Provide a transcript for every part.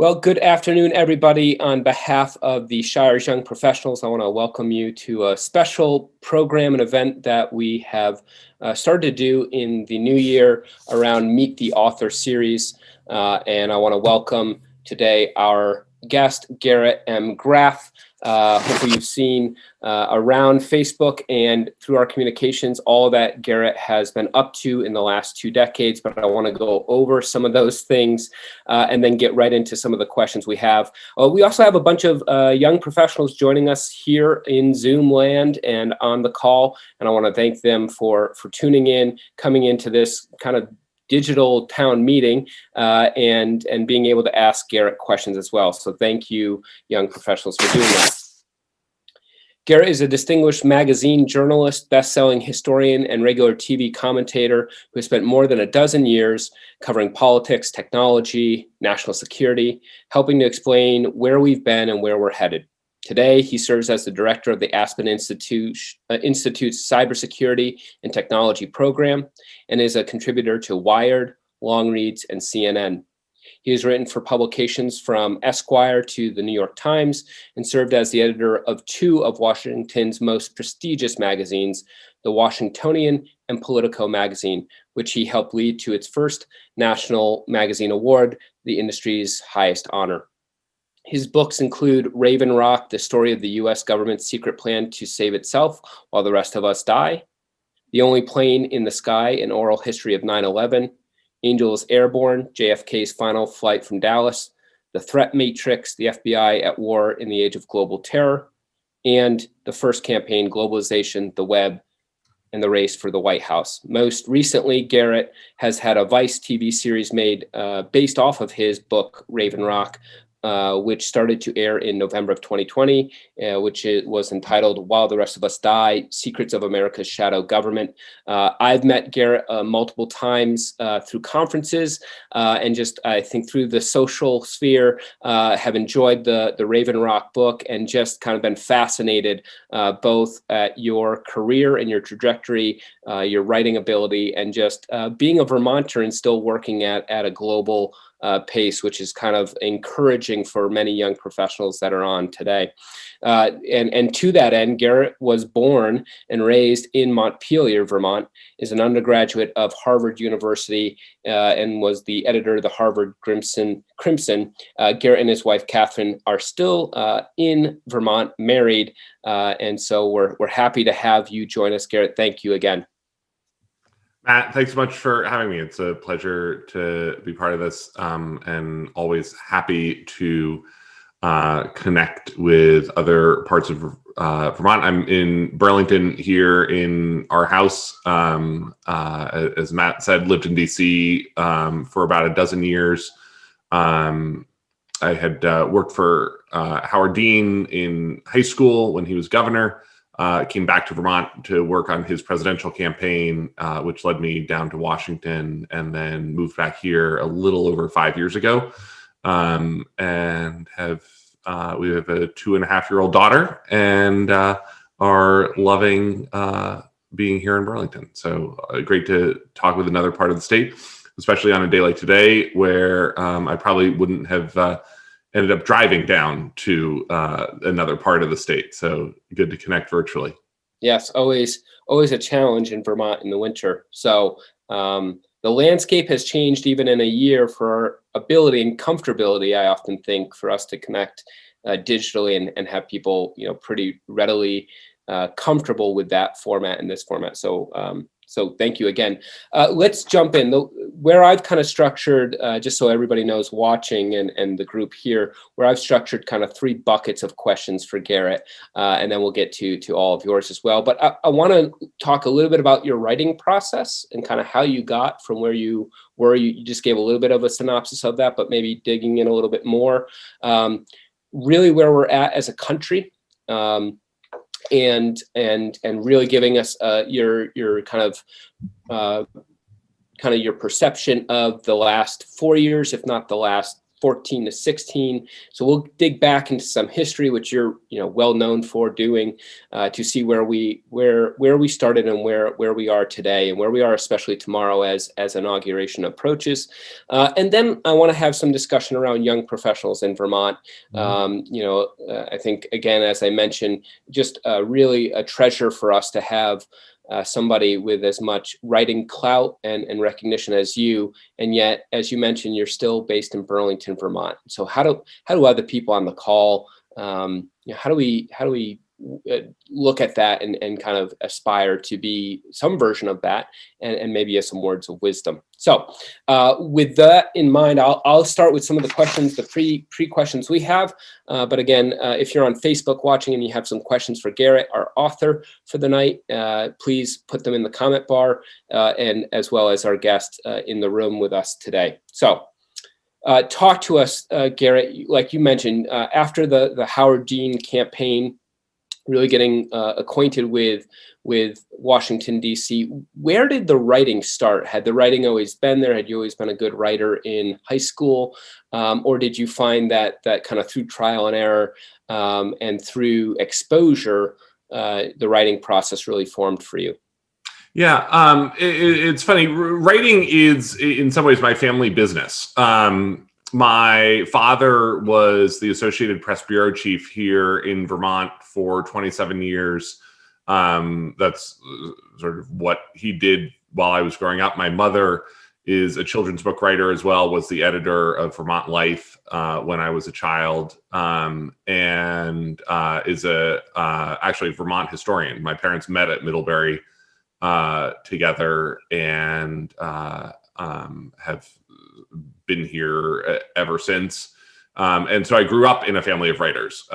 Well, good afternoon, everybody. On behalf of the Shire's Young Professionals, I want to welcome you to a special program and event that we have started to do in the new year around Meet the Author series. And I want to welcome today our guest, Garrett M. Graff. Hopefully you've seen around Facebook and through our communications all that Garrett has been up to in the last 2 decades, but I want to go over some of those things and then get right into some of the questions we have. We also have a bunch of young professionals joining us here in Zoom land and on the call, and I want to thank them for tuning in, coming into this kind of digital town meeting and being able to ask Garrett questions as well. So thank you, young professionals, for doing that. Garrett is a distinguished magazine journalist, best-selling historian, and regular TV commentator who has spent more than a dozen years covering politics, technology, national security, helping to explain where we've been and where we're headed. Today, he serves as the director of the Aspen Institute's Cybersecurity and Technology Program and is a contributor to Wired, Longreads, and CNN. He has written for publications from Esquire to the New York Times and served as the editor of 2 of Washington's most prestigious magazines, the Washingtonian and Politico magazine, which he helped lead to its first National Magazine Award, the industry's highest honor. His books include Raven Rock, the story of the U.S. government's secret plan to save itself while the rest of us die, The Only Plane in the Sky, an oral history of 9/11, Angels Airborne, JFK's final flight from Dallas, The Threat Matrix, the FBI at War in the Age of Global Terror, and the first campaign, Globalization, the Web, and the Race for the White House. Most recently, Garrett has had a Vice TV series made based off of his book, Raven Rock, which started to air in November of 2020, which was entitled While the Rest of Us Die, Secrets of America's Shadow Government. I've met Garrett multiple times through conferences and just, I think, through the social sphere, have enjoyed the Raven Rock book and just kind of been fascinated both at your career and your trajectory, your writing ability, and just being a Vermonter and still working at a global pace, which is kind of encouraging for many young professionals that are on today. And to that end, Garrett was born and raised in Montpelier, Vermont, is an undergraduate of Harvard University and was the editor of the Harvard Crimson. Garrett and his wife, Catherine, are still in Vermont, married. And so we're happy to have you join us, Garrett. Thank you again. Matt, thanks so much for having me. It's a pleasure to be part of this, and always happy to connect with other parts of Vermont. I'm in Burlington here in our house. As Matt said, lived in DC for about a dozen years. I had worked for Howard Dean in high school when he was governor. Came back to Vermont to work on his presidential campaign, which led me down to Washington, and then moved back here a little over 5 years ago. And we have a 2.5-year-old daughter, and are loving being here in Burlington. So great to talk with another part of the state, especially on a day like today, where I probably wouldn't have ended up driving down to another part of the state. So good to connect virtually. Yes, always a challenge in Vermont in the winter. So the landscape has changed even in a year for our ability and comfortability, I often think, for us to connect digitally and have people, pretty readily comfortable with that format and this format. So thank you again. Let's jump in. Where I've kind of structured, just so everybody knows watching and the group here, where I've structured kind of 3 buckets of questions for Garrett, and then we'll get to all of yours as well. But I want to talk a little bit about your writing process and kind of how you got from where you were. You just gave a little bit of a synopsis of that, but maybe digging in a little bit more. Really where we're at as a country. And really giving us your kind of your perception of the last 4 years, if not the last 14 to 16. So we'll dig back into some history, which you're well known for doing, to see where we started and where we are today, and where we are especially tomorrow as inauguration approaches. And then I want to have some discussion around young professionals in Vermont. I think, again, as I mentioned, just really a treasure for us to have somebody with as much writing clout and recognition as you, and yet, as you mentioned, you're still based in Burlington, Vermont. So how do other people on the call, how do we look at that and kind of aspire to be some version of that, and maybe some words of wisdom. So with that in mind, I'll start with some of the questions, the pre questions we have. But again, if you're on Facebook watching and you have some questions for Garrett, our author for the night, please put them in the comment bar, and as well as our guest in the room with us today. So talk to us, Garrett, like you mentioned, after the Howard Dean campaign, really getting acquainted with Washington, D.C. Where did the writing start? Had the writing always been there? Had you always been a good writer in high school? Or did you find that kind of through trial and error and through exposure, the writing process really formed for you? Yeah, it's funny. Writing is, in some ways, my family business. My father was the Associated Press bureau chief here in Vermont for 27 years. That's sort of what he did while I was growing up. My mother is a children's book writer as well, was the editor of Vermont Life when I was a child, and is actually a Vermont historian. My parents met at Middlebury together and have been here ever since. And so I grew up in a family of writers.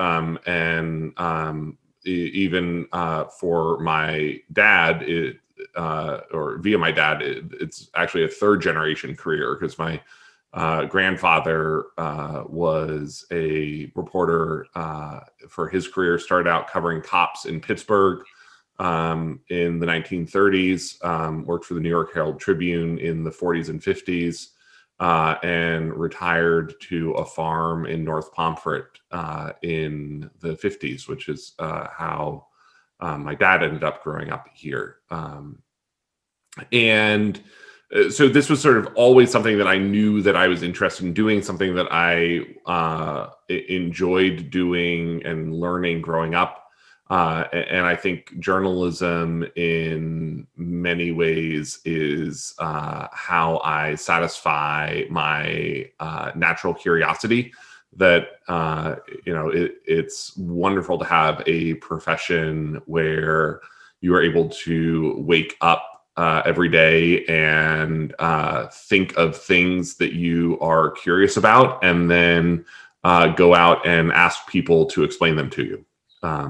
Even for my dad, or via my dad, it's actually a third generation career, because my grandfather was a reporter for his career, started out covering cops in Pittsburgh in the 1930s, worked for the New York Herald Tribune in the 40s and 50s, and retired to a farm in North Pomfret in the 50s, which is how my dad ended up growing up here. So this was sort of always something that I knew that I was interested in doing, something that I enjoyed doing and learning growing up. And I think journalism in many ways is how I satisfy my natural curiosity. That it's wonderful to have a profession where you are able to wake up every day and think of things that you are curious about, and then go out and ask people to explain them to you. I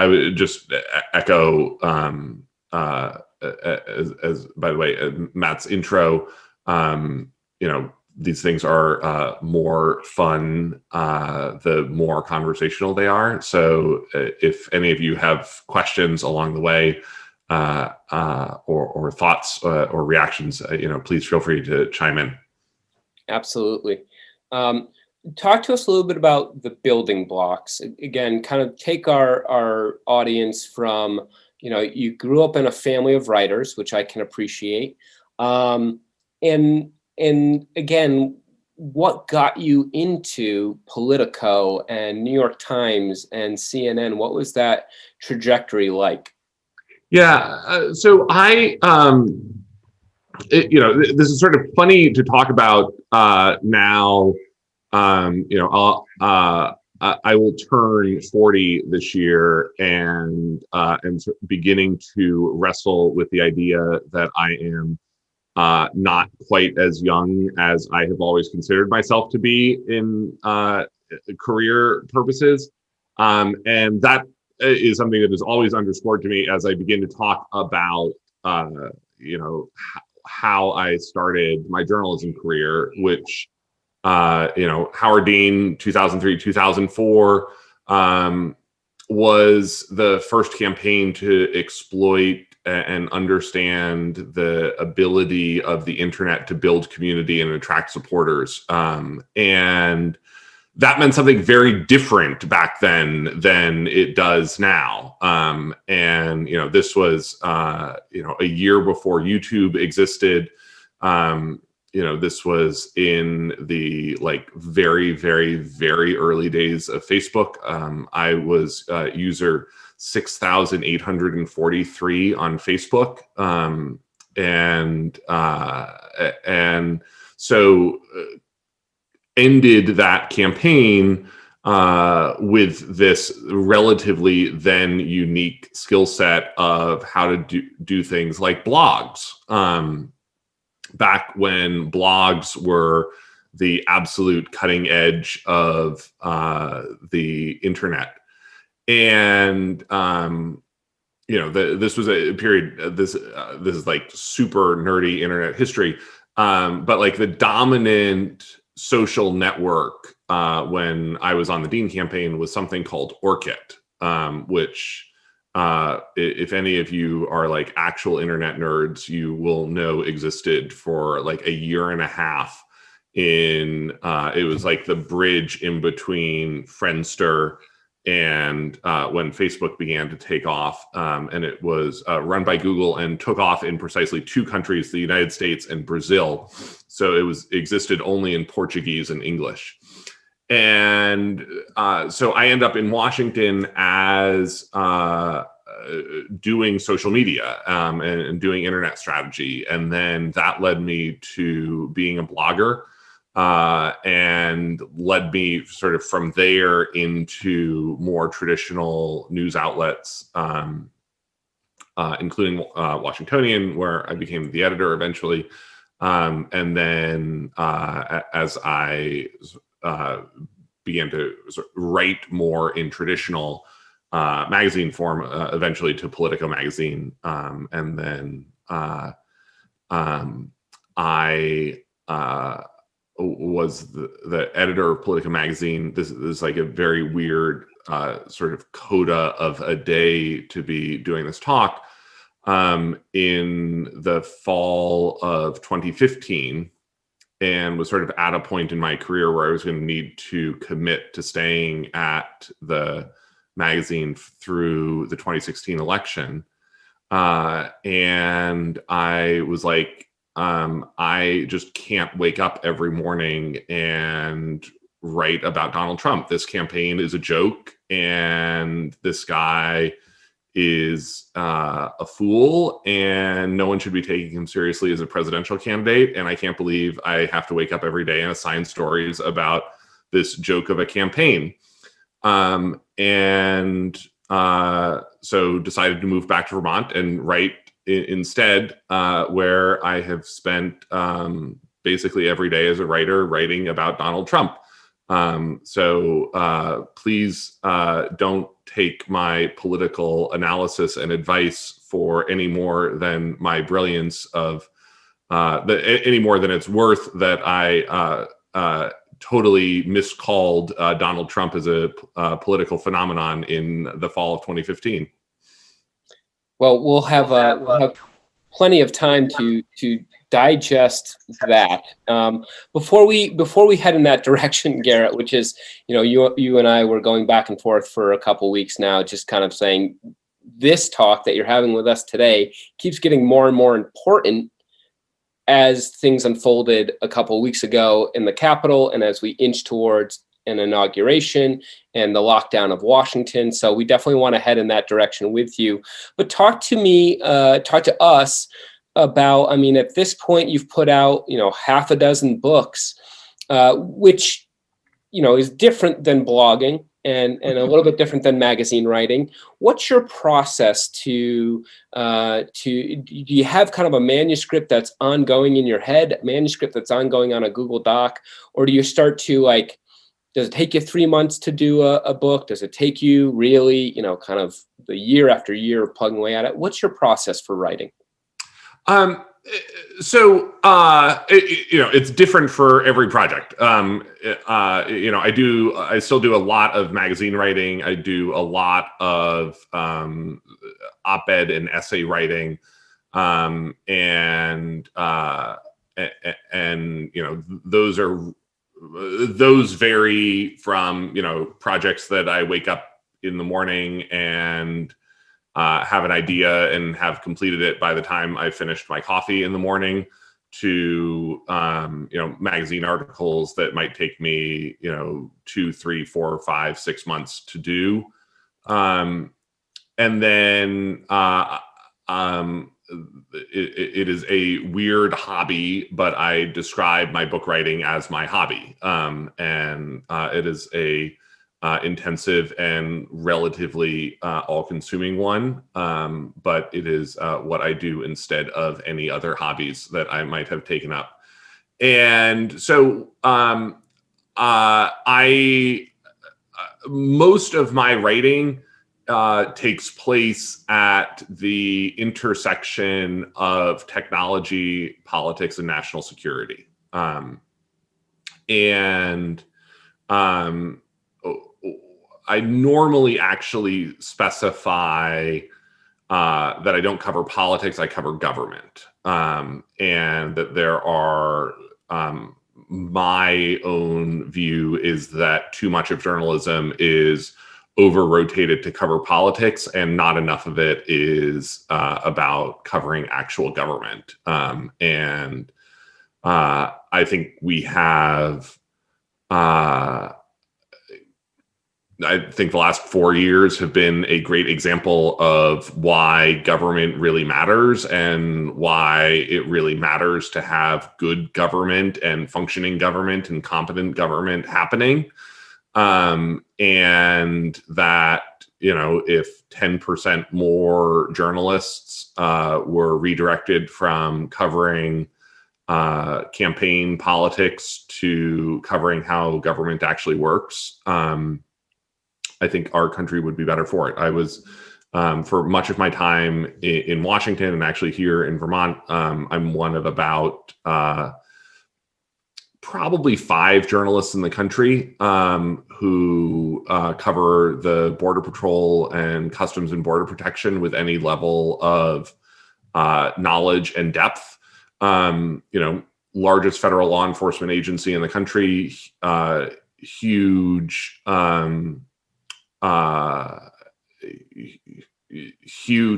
would just echo, as by the way, Matt's intro. These things are more fun the more conversational they are. So if any of you have questions along the way, or thoughts or reactions, please feel free to chime in. Absolutely. Talk to us a little bit about the building blocks. Again, kind of take our audience from, you grew up in a family of writers, which I can appreciate. And again, what got you into Politico and New York Times and CNN? What was that trajectory like? Yeah. So I, this is sort of funny to talk about now. I will turn 40 this year, and beginning to wrestle with the idea that I am not quite as young as I have always considered myself to be in career purposes. And that is something that is always underscored to me as I begin to talk about, how I started my journalism career, which, Howard Dean, 2003, 2004, was the first campaign to exploit and understand the ability of the internet to build community and attract supporters. And that meant something very different back then than it does now. And, this was, a year before YouTube existed. This was in the very, very, very early days of Facebook. I was user 6,843 on Facebook. And so ended that campaign with this relatively then unique skill set of how to do things like blogs. Back when blogs were the absolute cutting edge of the internet. And this was a period. This is like super nerdy internet history, but like the dominant social network when I was on the Dean campaign was something called Orkut, which if any of you are like actual internet nerds, you will know existed for like a year and a half. It was like the bridge in between Friendster and when Facebook began to take off, and it was run by Google and took off in precisely two countries, the United States and Brazil. So it existed only in Portuguese and English. And so I end up in Washington as doing social media and doing internet strategy. And then that led me to being a blogger. And led me sort of from there into more traditional news outlets, including Washingtonian, where I became the editor eventually. And then as I began to sort of write more in traditional magazine form, eventually to Politico magazine. And then I was the editor of Politico magazine. This is like a very weird sort of coda of a day to be doing this talk. In the fall of 2015, and was sort of at a point in my career where I was going to need to commit to staying at the magazine through the 2016 election. And I was like, I just can't wake up every morning and write about Donald Trump. This campaign is a joke, and this guy is a fool, and no one should be taking him seriously as a presidential candidate. And I can't believe I have to wake up every day and assign stories about this joke of a campaign. So decided to move back to Vermont and write instead, where I have spent basically every day as a writer writing about Donald Trump. So please don't take my political analysis and advice for any more than my brilliance of any more than it's worth that I totally miscalled Donald Trump as a political phenomenon in the fall of 2015. Well, we'll have plenty of time to digest that. Before we head in that direction, Garrett, which is, you and I were going back and forth for a couple weeks now, just kind of saying this talk that you're having with us today keeps getting more and more important as things unfolded a couple of weeks ago in the Capitol, and as we inch towards an inauguration and the lockdown of Washington. So we definitely want to head in that direction with you. But talk to us about, at this point you've put out, half a dozen books, which, is different than blogging and a little bit different than magazine writing. What's your process do you have kind of a manuscript that's ongoing in your head, manuscript that's ongoing on a Google Doc, or do you start to does it take you 3 months to do a book? Does it take you really, kind of the year after year of plugging away at it? What's your process for writing? It's different for every project. I still do a lot of magazine writing. I do a lot of op-ed and essay writing. Those vary from, projects that I wake up in the morning and have an idea and have completed it by the time I finished my coffee in the morning, to magazine articles that might take me 2, 3, 4, 5, 6 months to do, and then it is a weird hobby, but I describe my book writing as my hobby, and it is a intensive and relatively all-consuming one, but it is what I do instead of any other hobbies that I might have taken up. And so most of my writing takes place at the intersection of technology, politics, and national security. I normally actually specify that I don't cover politics, I cover government. And that there are, my own view is that too much of journalism is over-rotated to cover politics, and not enough of it is about covering actual government. I think we have, I think the last 4 years have been a great example of why government really matters, and why it really matters to have good government and functioning government and competent government happening. And that, if 10% more journalists were redirected from covering campaign politics to covering how government actually works, I think our country would be better for it. I was, for much of my time in Washington, and actually here in Vermont, I'm one of about probably 5 journalists in the country who cover the Border Patrol and Customs and Border Protection with any level of knowledge and depth. Largest federal law enforcement agency in the country, huge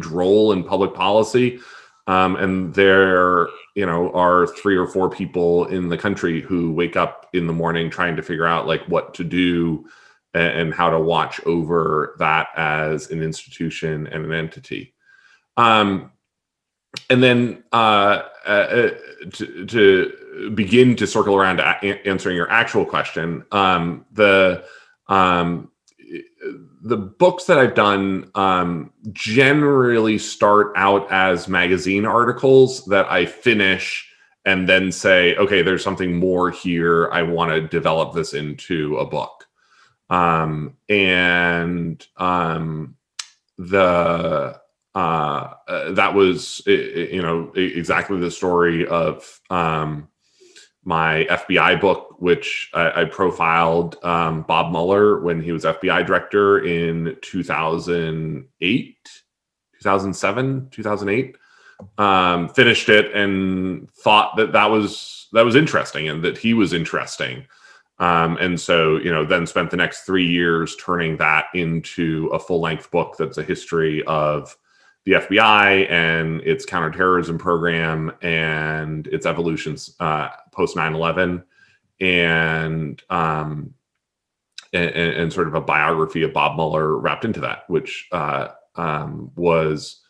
role in public policy. And there, are 3 or 4 people in the country who wake up in the morning trying to figure out what to do and how to watch over that as an institution and an entity. And then to begin to circle around to answering your actual question, the books that I've done generally start out as magazine articles that I finish and then say, okay, there's something more here. I want to develop this into a book. That was, exactly the story of my FBI book, which I profiled Bob Mueller when he was FBI director in 2008, 2007, 2008. Finished it and thought that was interesting, and that he was interesting. And so, then spent the next 3 years turning that into a full-length book that's a history of the FBI and its counterterrorism program and its evolutions post 9/11, and sort of a biography of Bob Mueller wrapped into that, which was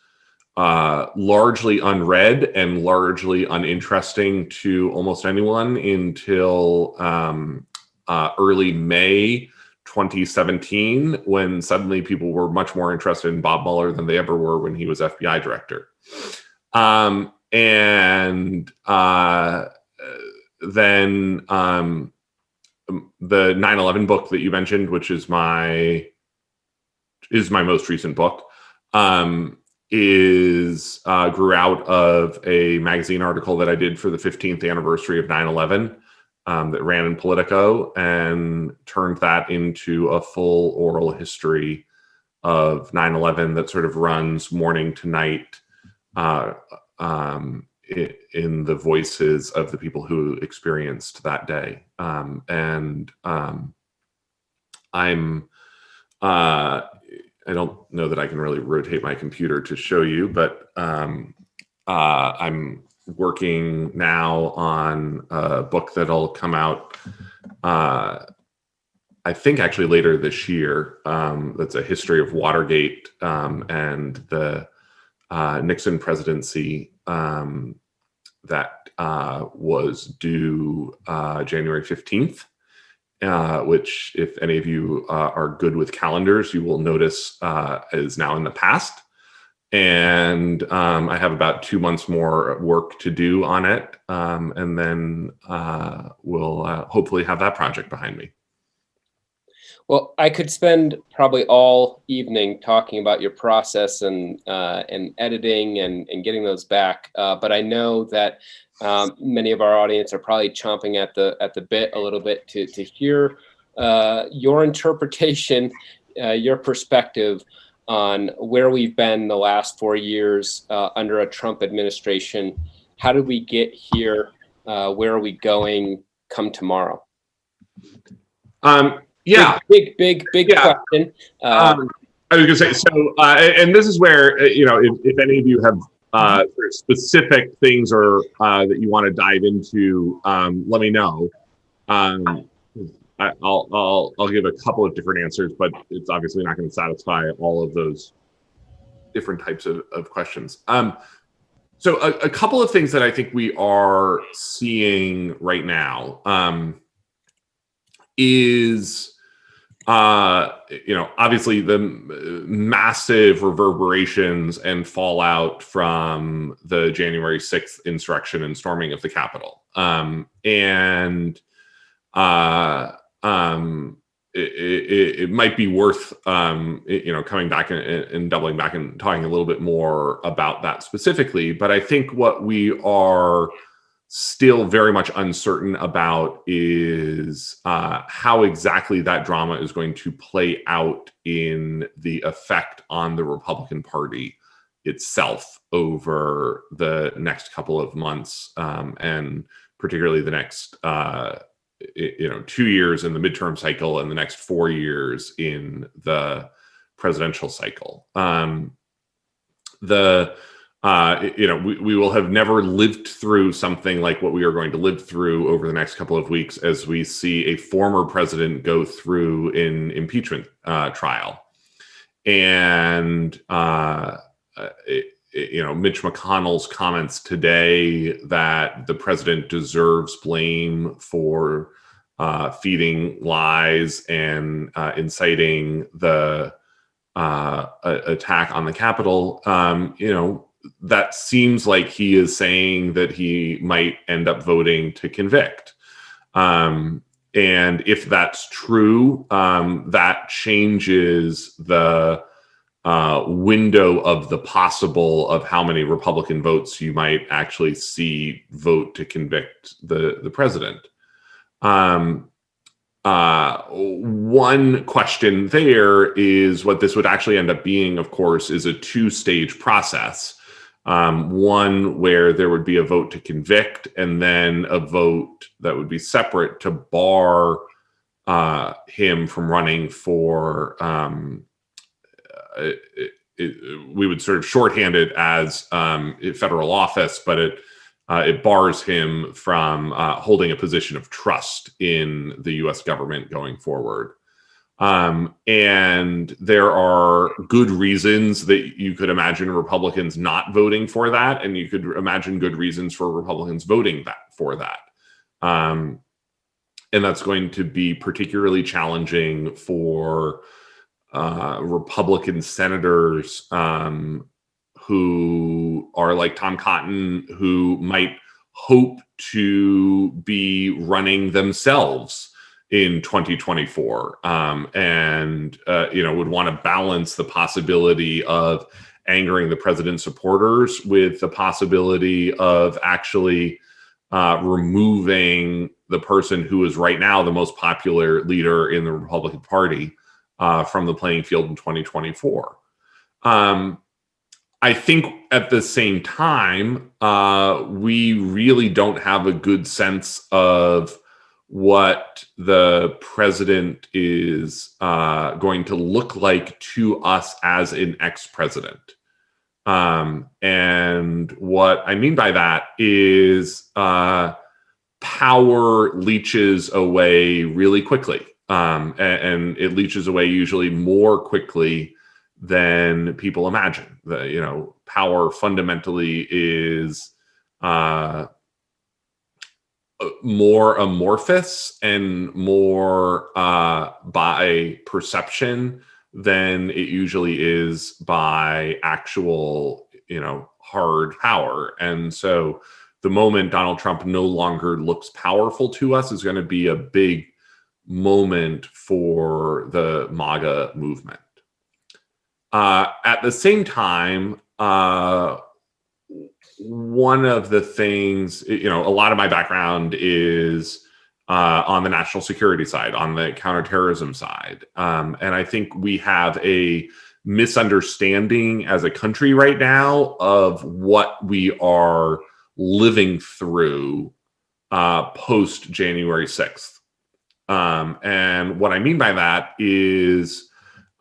largely unread and largely uninteresting to almost anyone until early May 2017, when suddenly people were much more interested in Bob Mueller than they ever were when he was FBI director. Then the 9/11 book that you mentioned, which is my most recent book, grew out of a magazine article that I did for the 15th anniversary of 9/11 that ran in Politico, and turned that into a full oral history of 9/11 that sort of runs morning to night in the voices of the people who experienced that day. I don't know that I can really rotate my computer to show you, but I'm working now on a book that'll come out, I think actually later this year. That's a history of Watergate and the Nixon presidency that was due January 15th. Which, if any of you are good with calendars, you will notice is now in the past. And I have about 2 months more work to do on it. And then we'll hopefully have that project behind me. Well, I could spend probably all evening talking about your process and editing and getting those back. But I know that many of our audience are probably chomping at the bit a little bit to hear your interpretation, your perspective on where we've been the last 4 years under a Trump administration. How did we get here? Where are we going come tomorrow? Yeah, big question. I was going to say, so, and this is where, if any of you have sort of specific things or that you want to dive into, let me know. I'll give a couple of different answers, but it's obviously not going to satisfy all of those different types of questions. So a couple of things that I think we are seeing right now is obviously the massive reverberations and fallout from the January 6th insurrection and storming of the Capitol. It might be worth, coming back and doubling back and talking a little bit more about that specifically. But I think what we are still very much uncertain about is how exactly that drama is going to play out in the effect on the Republican Party itself over the next couple of months, and particularly the next 2 years in the midterm cycle and the next 4 years in the presidential cycle. We will have never lived through something like what we are going to live through over the next couple of weeks as we see a former president go through an impeachment trial. And, Mitch McConnell's comments today that the president deserves blame for feeding lies and inciting the attack on the Capitol, that seems like he is saying that he might end up voting to convict. And if that's true, that changes the window of the possible of how many Republican votes you might actually see vote to convict the president. One question there is what this would actually end up being, of course, is a two-stage process. One where there would be a vote to convict and then a vote that would be separate to bar him from running for, we would sort of shorthand it as federal office, but it bars him from holding a position of trust in the U.S. government going forward. And there are good reasons that you could imagine Republicans not voting for that, and you could imagine good reasons for Republicans voting for that. And that's going to be particularly challenging for Republican senators who are like Tom Cotton, who might hope to be running themselves in 2024, and would want to balance the possibility of angering the president's supporters with the possibility of actually removing the person who is right now the most popular leader in the Republican Party from the playing field in 2024. I think at the same time, we really don't have a good sense of what the president is going to look like to us as an ex-president. And what I mean by that is power leaches away really quickly. And it leaches away usually more quickly than people imagine. Power fundamentally is more amorphous and more by perception than it usually is by actual, hard power. And so the moment Donald Trump no longer looks powerful to us is going to be a big moment for the MAGA movement. At the same time, one of the things, a lot of my background is on the national security side, on the counterterrorism side. And I think we have a misunderstanding as a country right now of what we are living through post January 6th. And what I mean by that is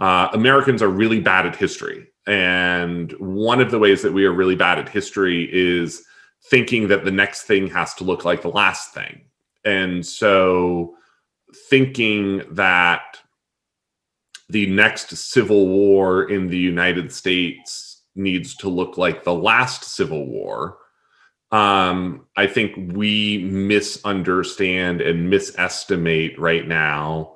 Americans are really bad at history. And one of the ways that we are really bad at history is thinking that the next thing has to look like the last thing. And so thinking that the next civil war in the United States needs to look like the last civil war, I think we misunderstand and misestimate right now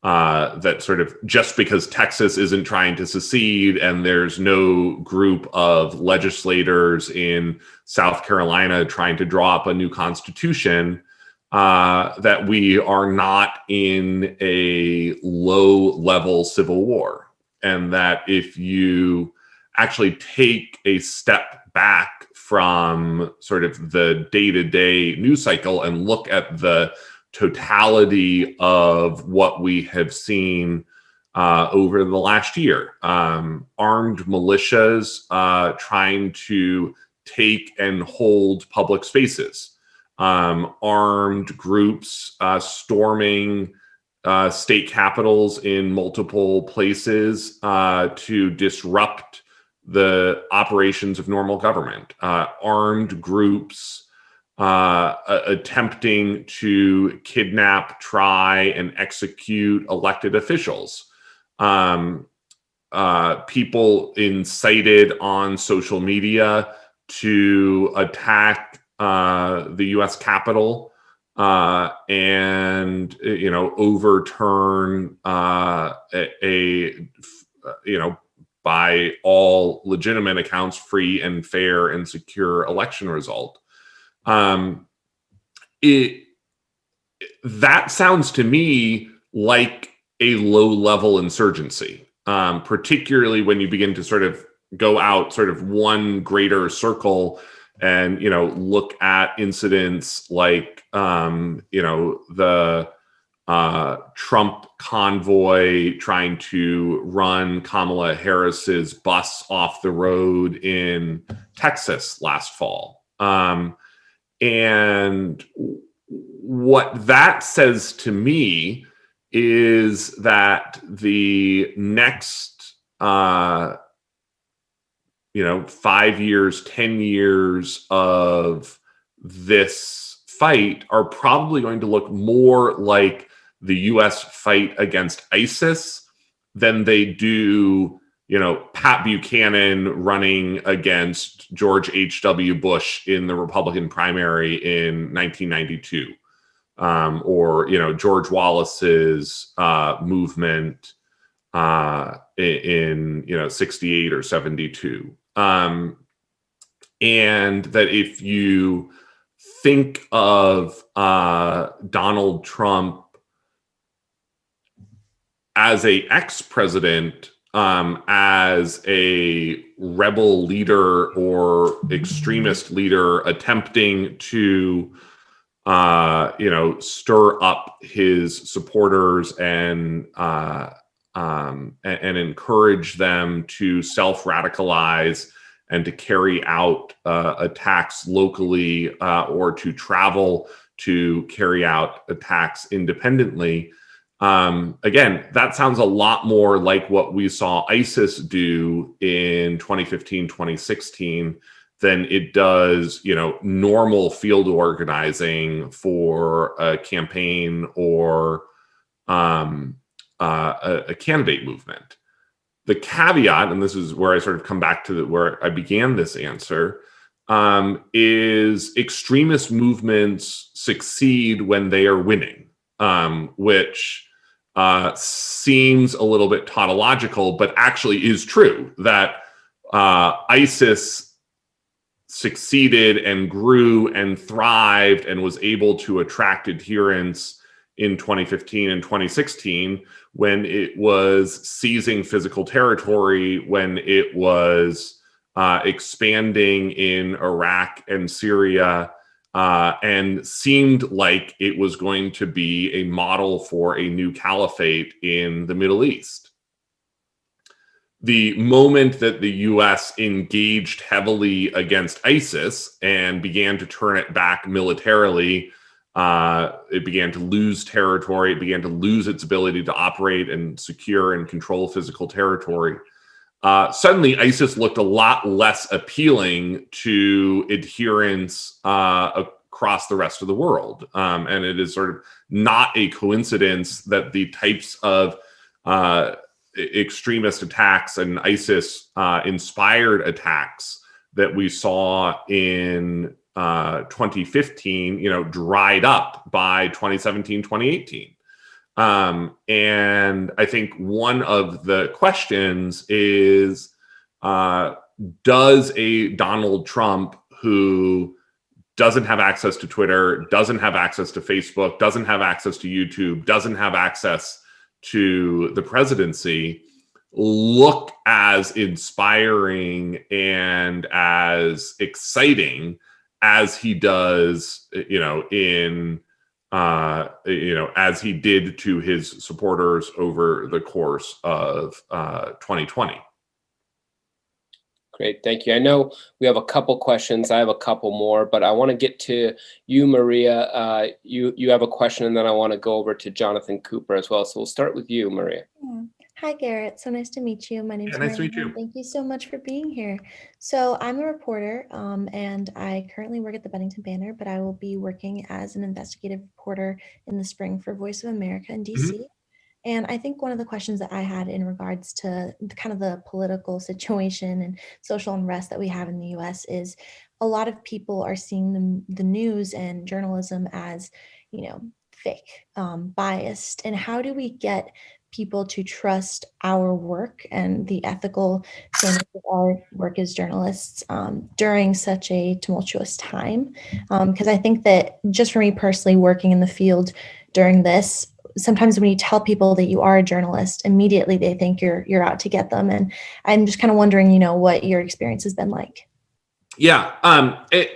that sort of just because Texas isn't trying to secede and there's no group of legislators in South Carolina trying to draw up a new constitution, that we are not in a low-level civil war. And that if you actually take a step back from sort of the day-to-day news cycle and look at the totality of what we have seen over the last year. Armed militias trying to take and hold public spaces. Armed groups storming state capitals in multiple places to disrupt the operations of normal government. Armed groups attempting to kidnap, try, and execute elected officials. People incited on social media to attack the U.S. Capitol and overturn by all legitimate accounts, free and fair and secure election result. That sounds to me like a low-level insurgency, particularly when you begin to sort of go out sort of one greater circle and, look at incidents like, the Trump convoy trying to run Kamala Harris's bus off the road in Texas last fall. And what that says to me is that the next, 5 years, 10 years of this fight are probably going to look more like the U.S. fight against ISIS than they do, Pat Buchanan running against George H.W. Bush in the Republican primary in 1992, or George Wallace's movement in 68 or 72, and that if you think of Donald Trump as a ex-president, as a rebel leader or extremist leader attempting to, stir up his supporters and encourage them to self-radicalize and to carry out attacks locally or to travel to carry out attacks independently. Again, that sounds a lot more like what we saw ISIS do in 2015, 2016 than it does, normal field organizing for a campaign or a candidate movement. The caveat, and this is where I sort of come back to where I began this answer, is extremist movements succeed when they are winning, which seems a little bit tautological, but actually is true, that ISIS succeeded and grew and thrived and was able to attract adherents in 2015 and 2016 when it was seizing physical territory, when it was expanding in Iraq and Syria, and seemed like it was going to be a model for a new caliphate in the Middle East. The moment that the US engaged heavily against ISIS and began to turn it back militarily, it began to lose territory. It began to lose its ability to operate and secure and control physical territory. Suddenly, ISIS looked a lot less appealing to adherents across the rest of the world. And it is sort of not a coincidence that the types of extremist attacks and ISIS inspired attacks that we saw in 2015, dried up by 2017, 2018. And I think one of the questions is, does a Donald Trump who doesn't have access to Twitter, doesn't have access to Facebook, doesn't have access to YouTube, doesn't have access to the presidency, look as inspiring and as exciting as he does, as he did to his supporters over the course of 2020. Great, thank you. I know we have a couple questions. I have a couple more, but I want to get to you, Maria. You have a question, and then I want to go over to Jonathan Cooper as well. So we'll start with you, Maria. Hi, Garrett. So nice to meet you. My name's Nice to meet Maria. you. Thank you so much for being here. So I'm a reporter, and I currently work at the Bennington Banner, but I will be working as an investigative reporter in the spring for Voice of America in DC. Mm-hmm. And I think one of the questions that I had in regards to kind of the political situation and social unrest that we have in the US is a lot of people are seeing the news and journalism as, fake, biased. And how do we get people to trust our work and the ethical standards of our work as journalists during such a tumultuous time? Because I think that just for me personally, working in the field during this, sometimes when you tell people that you are a journalist, immediately they think you're out to get them. And I'm just kind of wondering, what your experience has been like. Yeah,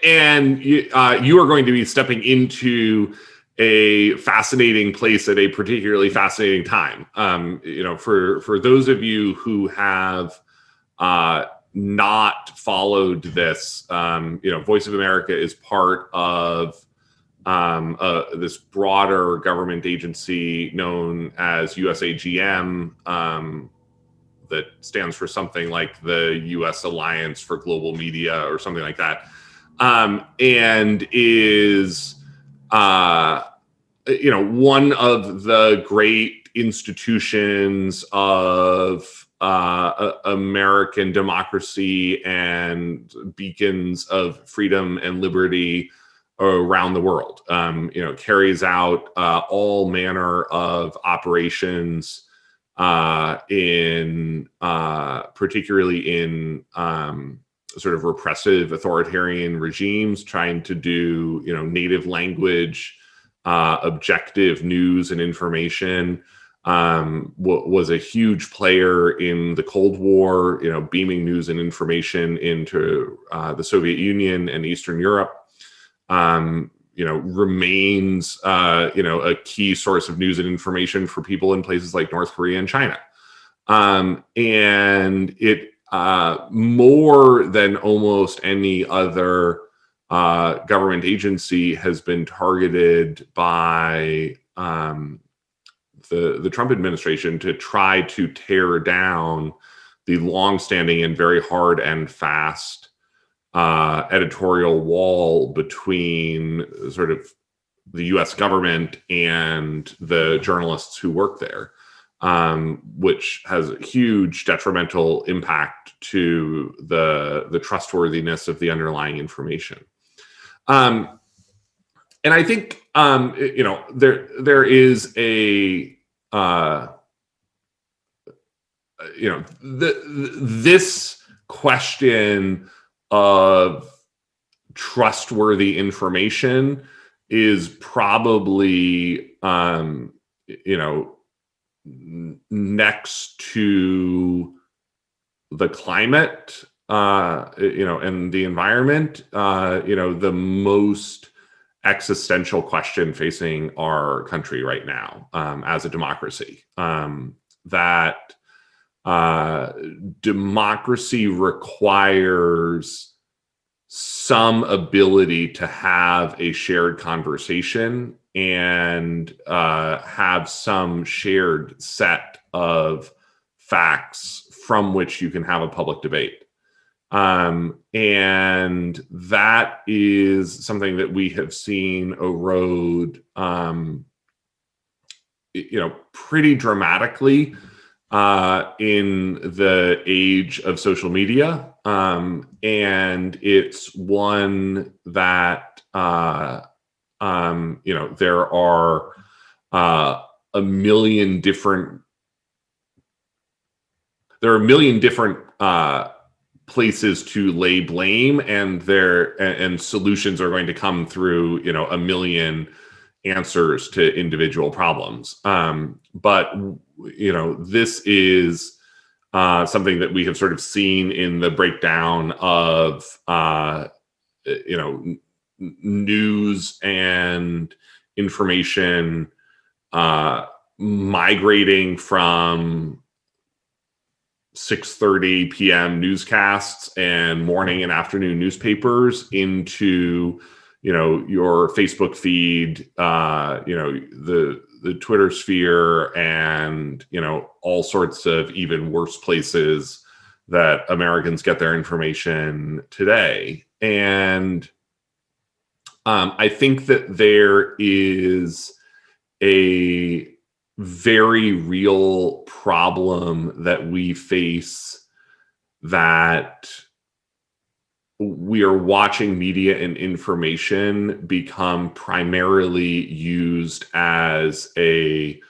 and you are going to be stepping into a fascinating place at a particularly fascinating time. For those of you who have not followed this, Voice of America is part of this broader government agency known as USAGM, that stands for something like the U.S. Alliance for Global Media or something like that, and is one of the great institutions of American democracy and beacons of freedom and liberty around the world. Carries out all manner of operations particularly in sort of repressive authoritarian regimes, trying to do native language objective news and information, was a huge player in the Cold War, beaming news and information into the Soviet Union and Eastern Europe. Remains, a key source of news and information for people in places like North Korea and China. And it, more than almost any other government agency, has been targeted by the Trump administration to try to tear down the longstanding and very hard and fast editorial wall between sort of the U.S. government and the journalists who work there, which has a huge detrimental impact to the trustworthiness of the underlying information. And I think there is a this question of trustworthy information is probably next to the climate and the environment, the most existential question facing our country right now as a democracy. That democracy requires some ability to have a shared conversation and have some shared set of facts from which you can have a public debate. And that is something that we have seen erode, pretty dramatically in the age of social media. And it's one that, there are a million different places to lay blame, and solutions are going to come through, a million answers to individual problems. But this is something that we have sort of seen in the breakdown of news and information migrating from 6:30 p.m. newscasts and morning and afternoon newspapers into your Facebook feed, the Twitter sphere, and all sorts of even worse places that Americans get their information today. And I think that there is a very real problem that we face, that we are watching media and information become primarily used as a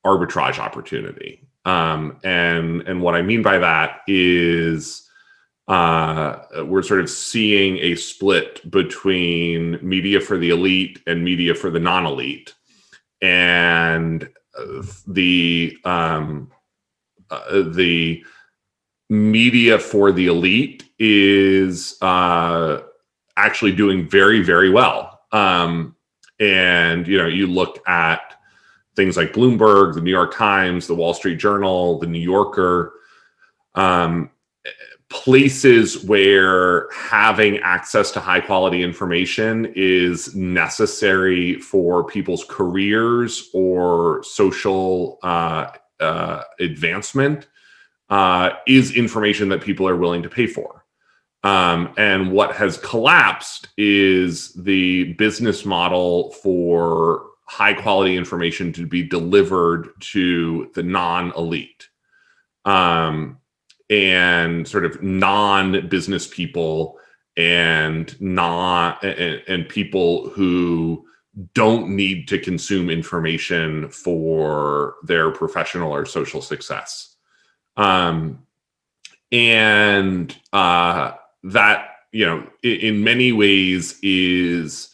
arbitrage opportunity. And what I mean by that is we're sort of seeing a split between media for the elite and media for the non-elite. And the media for the elite is actually doing very, very well. And you look at things like Bloomberg, the New York Times, the Wall Street Journal, the New Yorker, places where having access to high quality information is necessary for people's careers or social advancement, is information that people are willing to pay for. And what has collapsed is the business model for high quality information to be delivered to the non-elite. And sort of non-business people and people who don't need to consume information for their professional or social success. And that, in many ways is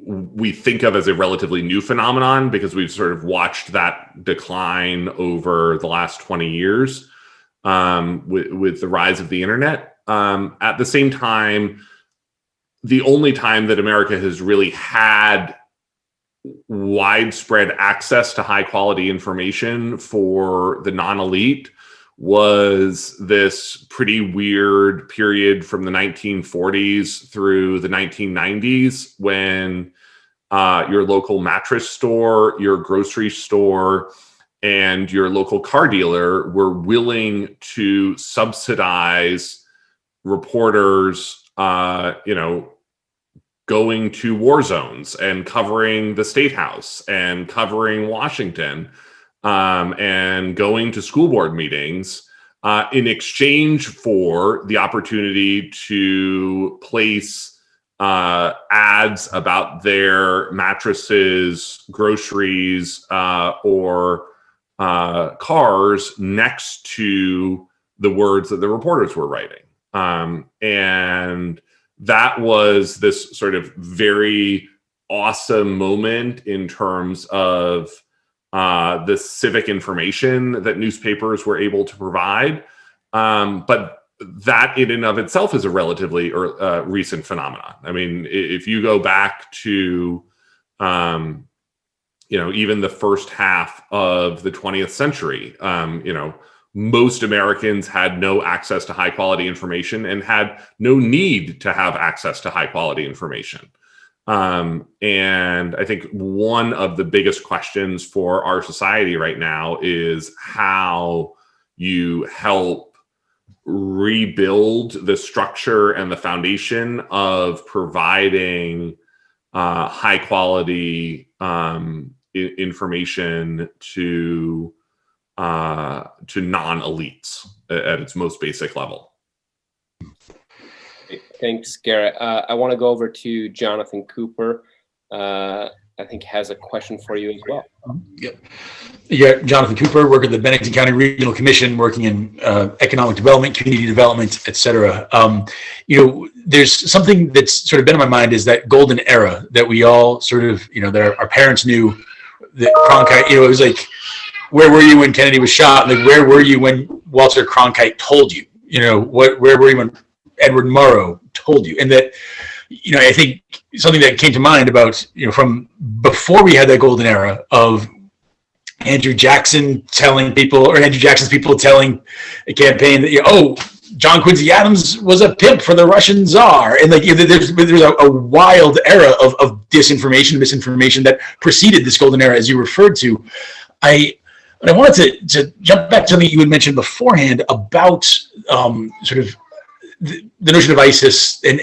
we think of as a relatively new phenomenon because we've sort of watched that decline over the last 20 years with the rise of the internet. At the same time, the only time that America has really had widespread access to high quality information for the non-elite was this pretty weird period from the 1940s through the 1990s when your local mattress store, your grocery store, and your local car dealer were willing to subsidize reporters, going to war zones and covering the State House and covering Washington, and going to school board meetings in exchange for the opportunity to place ads about their mattresses, groceries, or cars next to the words that the reporters were writing. And that was this sort of very awesome moment in terms of the civic information that newspapers were able to provide. But that in and of itself is a relatively recent phenomenon. I mean, if you go back to, even the first half of the 20th century, most Americans had no access to high quality information and had no need to have access to high quality information. And I think one of the biggest questions for our society right now is how you help rebuild the structure and the foundation of providing high quality information to non-elites at its most basic level. Thanks, Garrett. I want to go over to Jonathan Cooper. I think has a question for you as well. Yeah, Jonathan Cooper, work at the Bennington County Regional Commission, working in economic development, community development, et cetera. There's something that's sort of been on my mind is that golden era that we all sort of, that our parents knew that Cronkite, it was like, where were you when Kennedy was shot? Like, where were you when Walter Cronkite told you? Where were you when Edward Murrow told you? And that, I think something that came to mind about, from before we had that golden era of Andrew Jackson's people telling a campaign that, John Quincy Adams was a pimp for the Russian czar. And there's a wild era of disinformation, misinformation that preceded this golden era, as you referred to. I wanted to jump back to something you had mentioned beforehand about sort of the notion of ISIS and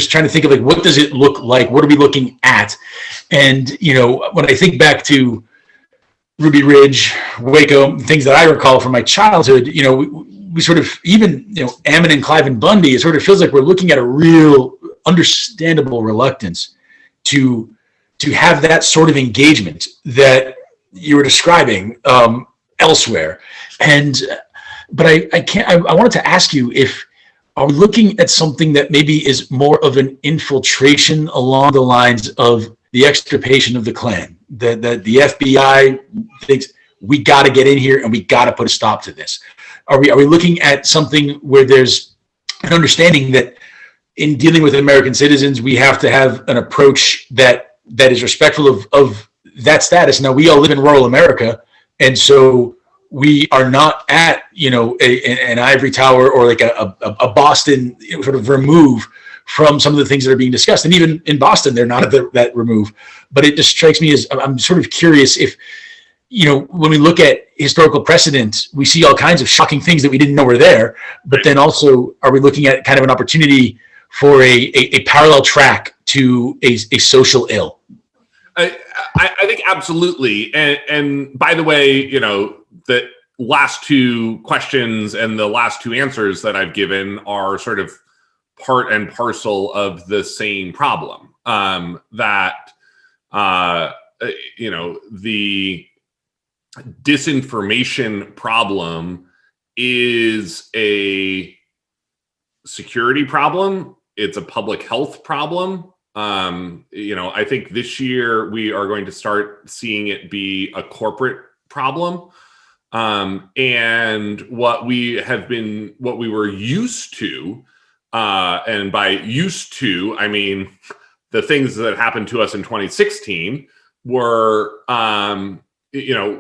trying to think of what does it look like? What are we looking at? And, when I think back to Ruby Ridge, Waco, things that I recall from my childhood, we sort of, even, Ammon and Clive and Bundy, it sort of feels like we're looking at a real understandable reluctance to have that sort of engagement that you were describing elsewhere. But I wanted to ask you if, are we looking at something that maybe is more of an infiltration along the lines of the extirpation of the Klan, that the FBI thinks we got to get in here and we got to put a stop to this? Are we looking at something where there's an understanding that in dealing with American citizens, we have to have an approach that is respectful of that status? Now, we all live in rural America, and so we are not at, an ivory tower or like a Boston sort of remove from some of the things that are being discussed. And even in Boston, they're not at that remove. But it just strikes me as, I'm sort of curious if, when we look at historical precedent, we see all kinds of shocking things that we didn't know were there. But then also, are we looking at kind of an opportunity for a parallel track to a social ill? I think absolutely. And by the way, the last two questions and the last two answers that I've given are sort of part and parcel of the same problem. The disinformation problem is a security problem. It's a public health problem. I think this year we are going to start seeing it be a corporate problem. And what we were used to, and by used to, I mean, the things that happened to us in 2016 were,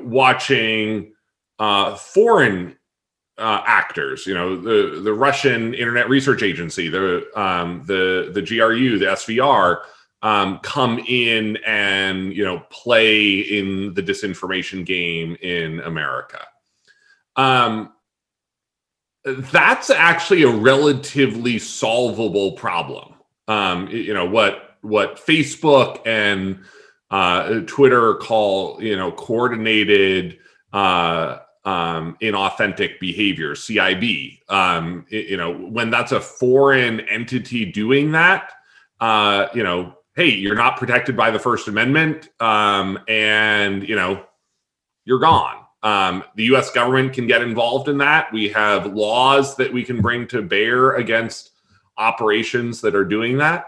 watching foreign actors, the Russian Internet Research Agency, the GRU, the SVR, come in and play in the disinformation game in America. That's actually a relatively solvable problem. What Facebook and Twitter call coordinated inauthentic behavior, CIB. When that's a foreign entity doing that, hey, you're not protected by the First Amendment, and you're gone. The U.S. government can get involved in that. We have laws that we can bring to bear against operations that are doing that.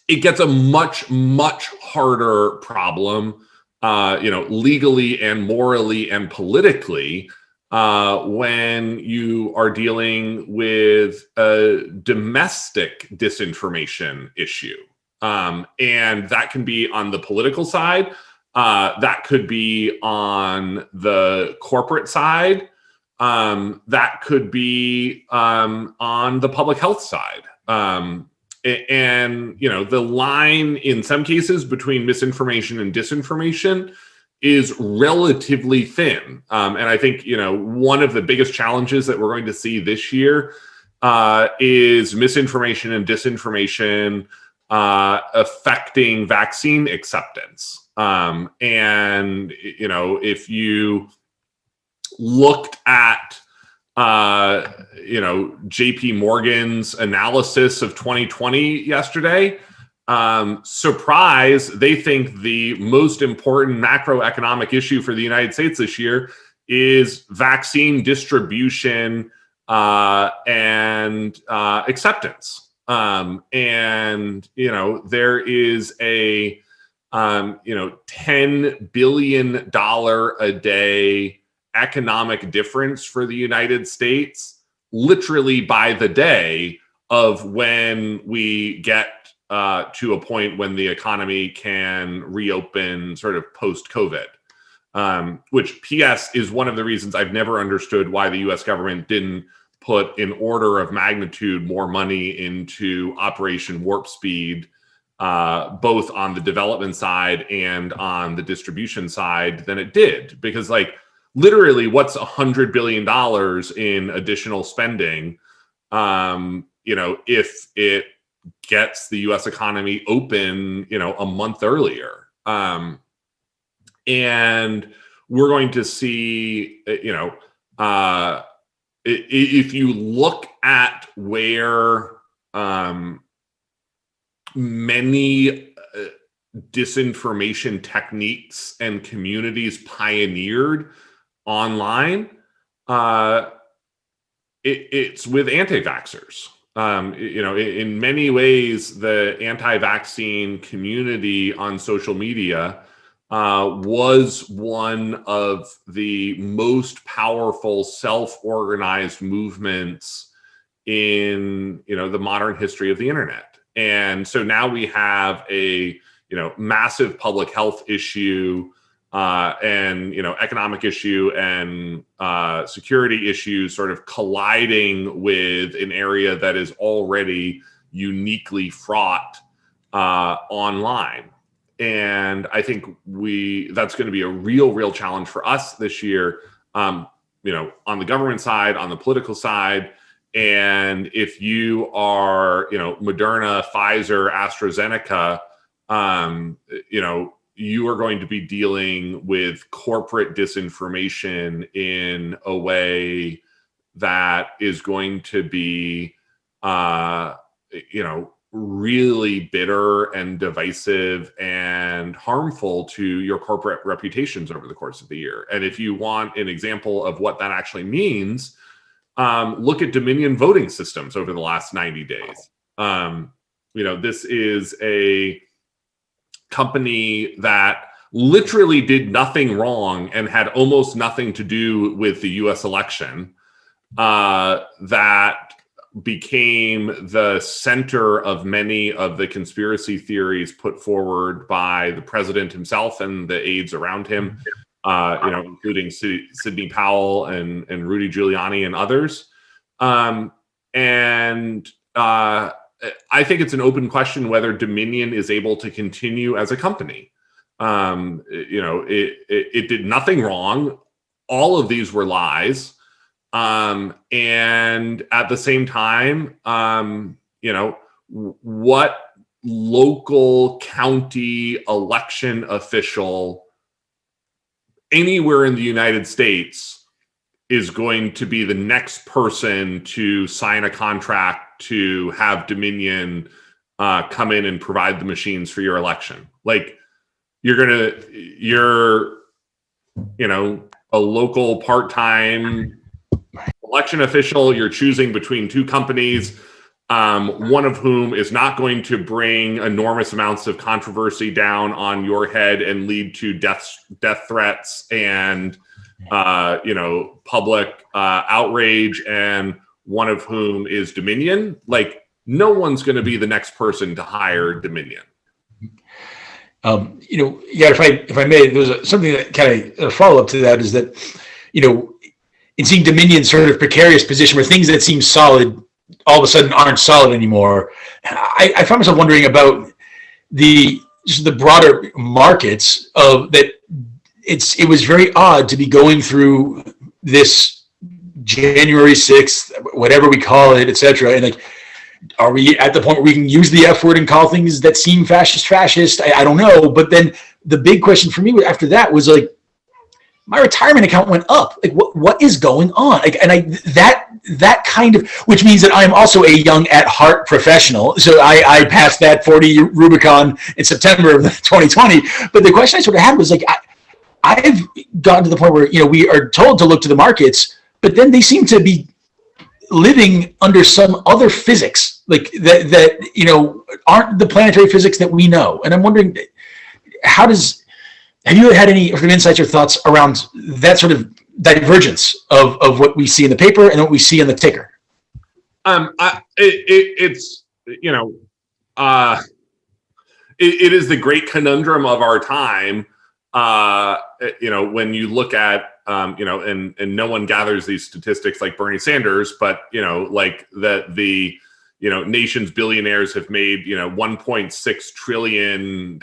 It gets a much, much harder problem, legally and morally and politically, when you are dealing with a domestic disinformation issue. And that can be on the political side. That could be on the corporate side. That could be on the public health side. And the line in some cases between misinformation and disinformation is relatively thin. And I think, one of the biggest challenges that we're going to see this year is misinformation and disinformation affecting vaccine acceptance. And, if you looked at JP Morgan's analysis of 2020 yesterday, surprise, they think the most important macroeconomic issue for the United States this year is vaccine distribution and acceptance. And there is a $10 billion a day economic difference for the United States, literally by the day of when we get to a point when the economy can reopen sort of post-COVID, which PS is one of the reasons I've never understood why the US government didn't put an order of magnitude more money into Operation Warp Speed, both on the development side and on the distribution side than it did. Because literally, what's $100 billion in additional spending, if it gets the U.S. economy open, a month earlier? And we're going to see, if you look at where many disinformation techniques and communities pioneered online, it's with anti-vaxxers. In many ways, the anti-vaccine community on social media was one of the most powerful self-organized movements in the modern history of the internet. And so now we have a massive public health issue, and economic issue and security issues sort of colliding with an area that is already uniquely fraught online. And I think that's going to be a real challenge for us this year, on the government side, on the political side. And if you are, Moderna, Pfizer, AstraZeneca, you are going to be dealing with corporate disinformation in a way that is going to be, really bitter and divisive and harmful to your corporate reputations over the course of the year. And if you want an example of what that actually means, look at Dominion voting systems over the last 90 days. this is a company that literally did nothing wrong and had almost nothing to do with the US election, that became the center of many of the conspiracy theories put forward by the president himself and the aides around him, including Sidney Powell and Rudy Giuliani and others. I think it's an open question whether Dominion is able to continue as a company. It did nothing wrong. All of these were lies. And at the same time, what local county election official anywhere in the United States is going to be the next person to sign a contract to have Dominion come in and provide the machines for your election? Like, you're a local part-time election official. You're choosing between two companies, one of whom is not going to bring enormous amounts of controversy down on your head and lead to death threats and public outrage, and one of whom is Dominion. Like, no one's going to be the next person to hire Dominion. If I may, there's something that kind of a follow up to that is that, in seeing Dominion's sort of precarious position where things that seem solid all of a sudden aren't solid anymore, I find myself wondering about the broader markets of that. It was very odd to be going through this January 6th, whatever we call it, et cetera. And like, are we at the point where we can use the F word and call things that seem fascist? I don't know. But then the big question for me after that was like, my retirement account went up. Like, what is going on? Like, and that kind of, which means that I am also a young at heart professional. So I passed that 40 Rubicon in September of 2020. But the question I sort of had was like, I've gotten to the point where, we are told to look to the markets, but then they seem to be living under some other physics, like that aren't the planetary physics that we know. And I'm wondering, have you had any sort of insights or thoughts around that sort of divergence of what we see in the paper and what we see in the ticker? It is the great conundrum of our time. When you look at, and no one gathers these statistics like Bernie Sanders, but, like the nation's billionaires have made, $1.6 trillion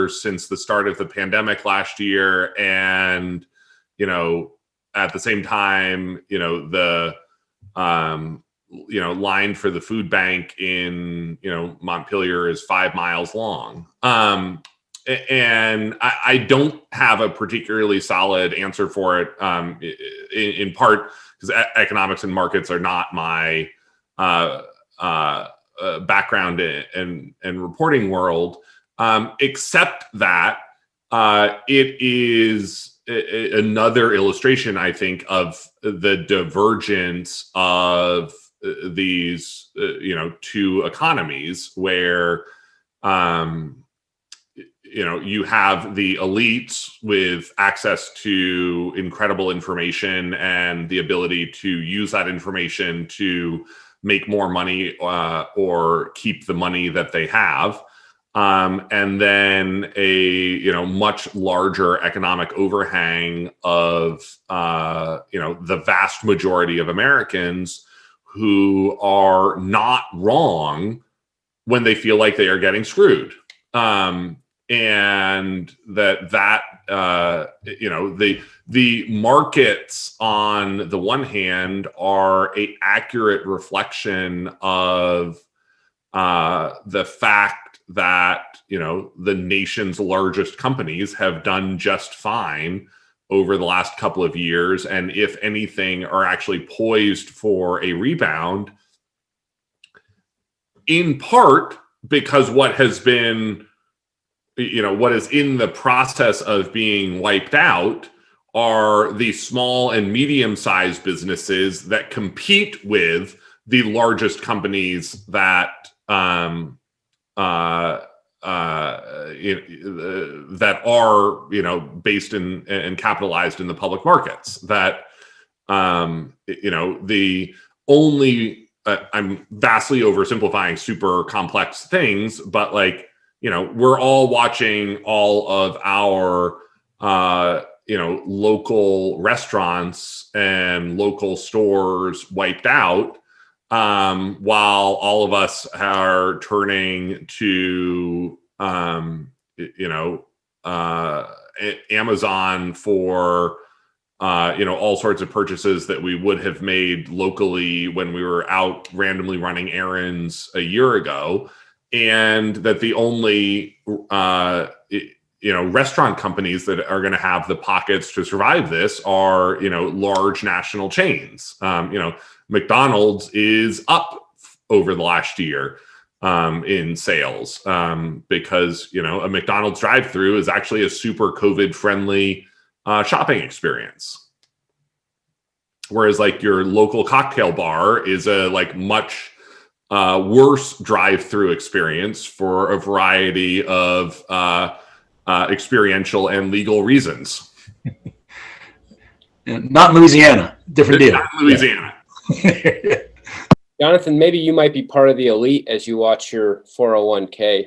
since the start of the pandemic last year. And, at the same time, the, line for the food bank in, Montpelier is 5 miles long. And I don't have a particularly solid answer for it, in part because economics and markets are not my background and reporting world, except that it is another illustration, I think, of the divergence of these, two economies where, you have the elites with access to incredible information and the ability to use that information to make more money or keep the money that they have. And then a much larger economic overhang of the vast majority of Americans who are not wrong when they feel like they are getting screwed. And the markets on the one hand are an accurate reflection of the fact that the nation's largest companies have done just fine over the last couple of years, and if anything are actually poised for a rebound, in part because what has been what is in the process of being wiped out are the small and medium-sized businesses that compete with the largest companies that that are, based in and capitalized in the public markets. That, the only, I'm vastly oversimplifying super complex things, but like, we're all watching all of our, local restaurants and local stores wiped out, while all of us are turning to, Amazon for, all sorts of purchases that we would have made locally when we were out randomly running errands a year ago. And that the only, restaurant companies that are going to have the pockets to survive this are, large national chains. McDonald's is up over the last year in sales, because, a McDonald's drive-through is actually a super COVID-friendly shopping experience. Whereas like your local cocktail bar is a much worse drive-through experience for a variety of experiential and legal reasons. Not in Louisiana. Different deal. Not in Louisiana. Yeah. Jonathan, maybe you might be part of the elite as you watch your 401k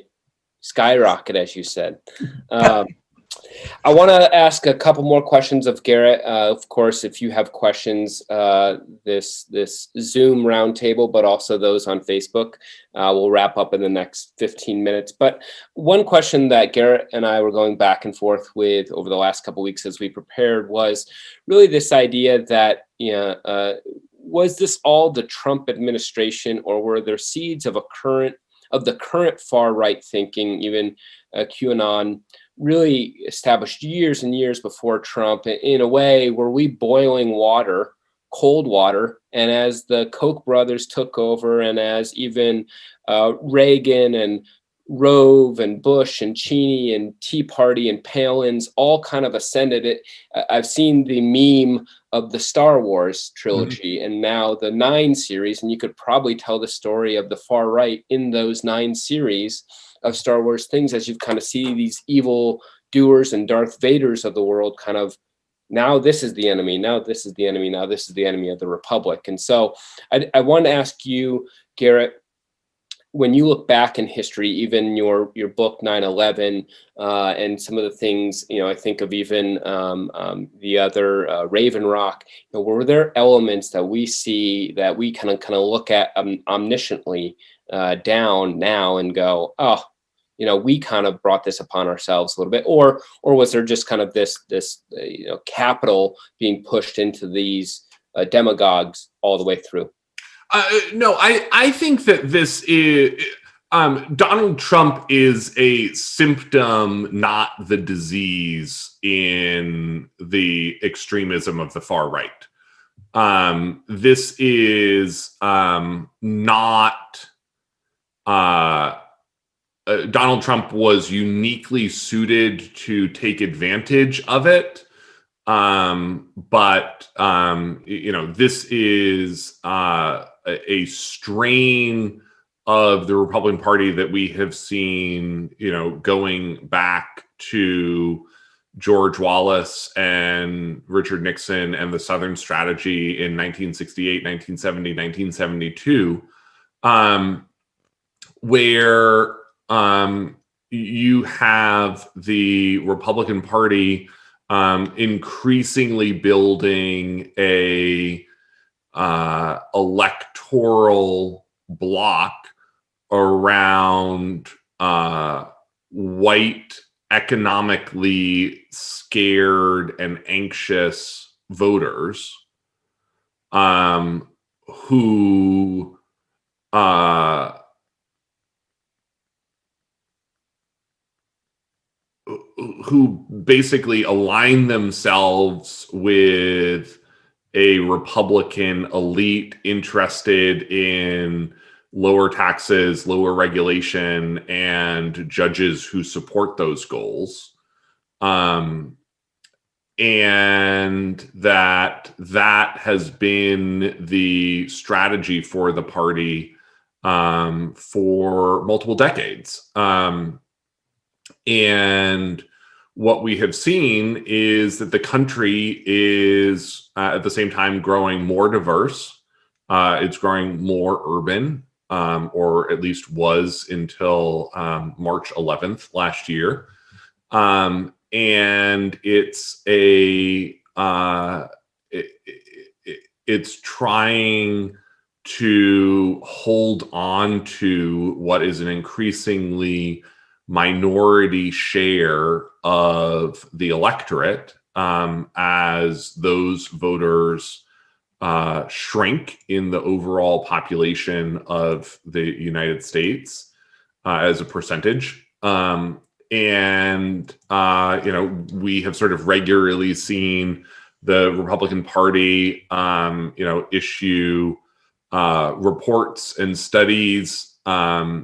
skyrocket, as you said. I want to ask a couple more questions of Garrett. Of course, if you have questions, this Zoom roundtable, but also those on Facebook, we'll wrap up in the next 15 minutes. But one question that Garrett and I were going back and forth with over the last couple of weeks as we prepared was really this idea that, was this all the Trump administration, or were there seeds of the current far right thinking, even QAnon, really established years and years before Trump? In a way, were we boiling water, cold water? And as the Koch brothers took over, and as even Reagan and Rove and Bush and Cheney and Tea Party and Palin's all kind of ascended, I've seen the meme of the Star Wars trilogy, and now the 9 series, and you could probably tell the story of the far right in those 9 series of Star Wars things, as you kind of see these evil doers and Darth Vaders of the world kind of, now this is the enemy, now this is the enemy, now this is the enemy of the Republic. And so I want to ask you, Garrett, when you look back in history, even your book 9/11, and some of the things, I think of even the other Raven Rock, were there elements that we see that we kind of look at omnisciently down now and go, oh, we kind of brought this upon ourselves a little bit, or was there just kind of this capital being pushed into these demagogues all the way through? No, I think that this is, Donald Trump is a symptom, not the disease in the extremism of the far right. This is not, Donald Trump was uniquely suited to take advantage of it. But this is a strain of the Republican Party that we have seen, going back to George Wallace and Richard Nixon and the Southern Strategy in 1968, 1970, 1972, where you have the Republican Party increasingly building a electoral block around white, economically scared and anxious voters, who basically align themselves with a Republican elite interested in lower taxes, lower regulation, and judges who support those goals. And that has been the strategy for the party for multiple decades. And what we have seen is that the country is at the same time growing more diverse. It's growing more urban, or at least was until March 11th last year. And it's it's trying to hold on to what is an increasingly minority share of the electorate, as those voters shrink in the overall population of the United States as a percentage. And we have sort of regularly seen the Republican Party, issue reports and studies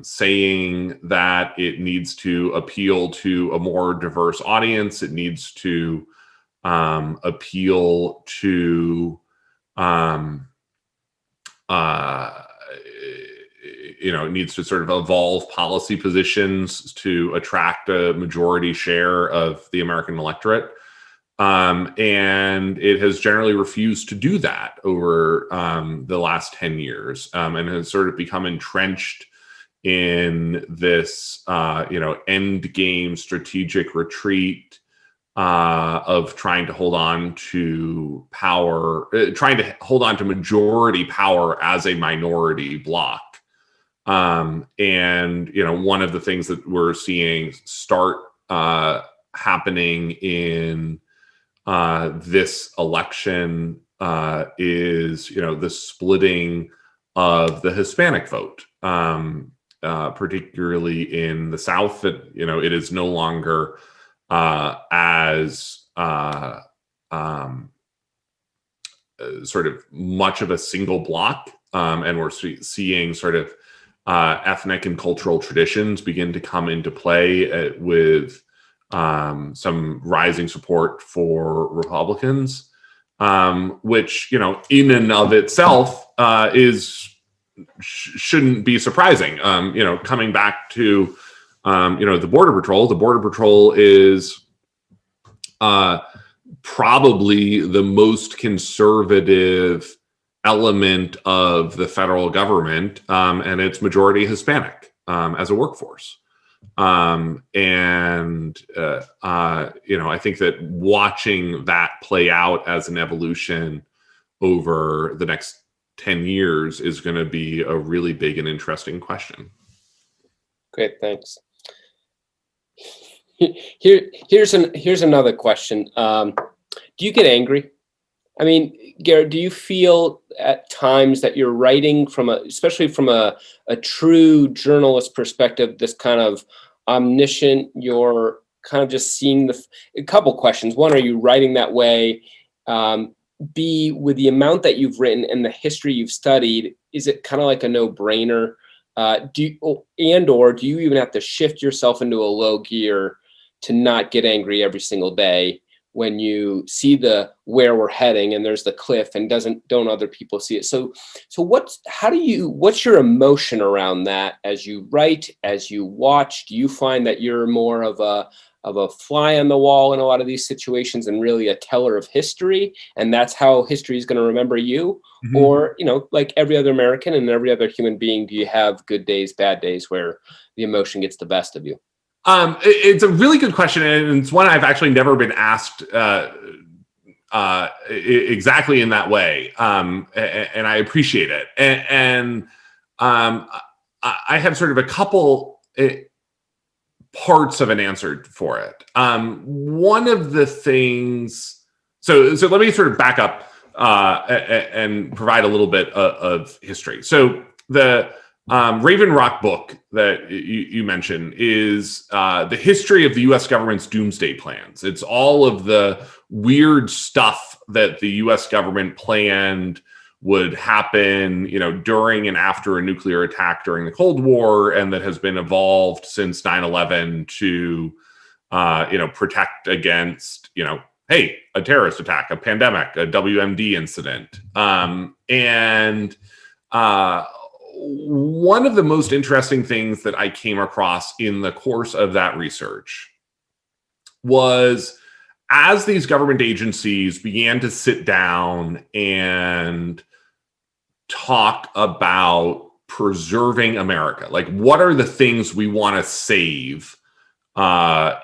saying that it needs to appeal to a more diverse audience. It needs to appeal to, it needs to sort of evolve policy positions to attract a majority share of the American electorate. And it has generally refused to do that over the last 10 years, and has sort of become entrenched in this, end game strategic retreat of trying to hold on to power, trying to hold on to majority power as a minority bloc. And, one of the things that we're seeing start happening in this election is, the splitting of the Hispanic vote, particularly in the South. That it is no longer as sort of much of a single block, and we're seeing sort of ethnic and cultural traditions begin to come into play with some rising support for Republicans, which, in and of itself shouldn't be surprising. Coming back to, the Border Patrol is probably the most conservative element of the federal government, and it's majority Hispanic as a workforce. I think that watching that play out as an evolution over the next 10 years is going to be a really big and interesting question. Great, thanks. Here's another question. Do you get angry? I mean, Garrett, do you feel at times that you're writing especially from a true journalist perspective, this kind of omniscient, you're kind of just seeing a couple questions. One, are you writing that way? B, with the amount that you've written and the history you've studied, is it kind of like a no-brainer? Do you even have to shift yourself into a low gear to not get angry every single day when you see where we're heading and there's the cliff and don't other people see it? So what's your emotion around that as you write, as you watch? Do you find that you're more of a fly on the wall in a lot of these situations and really a teller of history, and that's how history is going to remember you? Mm-hmm. Or, like every other American and every other human being, do you have good days, bad days where the emotion gets the best of you? It's a really good question, and it's one I've actually never been asked exactly in that way, and I appreciate it. And I have sort of a couple parts of an answer for it. One of the things, so let me sort of back up and provide a little bit of history. So the Raven Rock book that you mentioned is the history of the U.S. government's doomsday plans. It's all of the weird stuff that the U.S. government planned would happen, during and after a nuclear attack during the Cold War, and that has been evolved since 9/11 to, protect against, hey, a terrorist attack, a pandemic, a WMD incident, one of the most interesting things that I came across in the course of that research was, as these government agencies began to sit down and talk about preserving America, like what are the things we want to save for,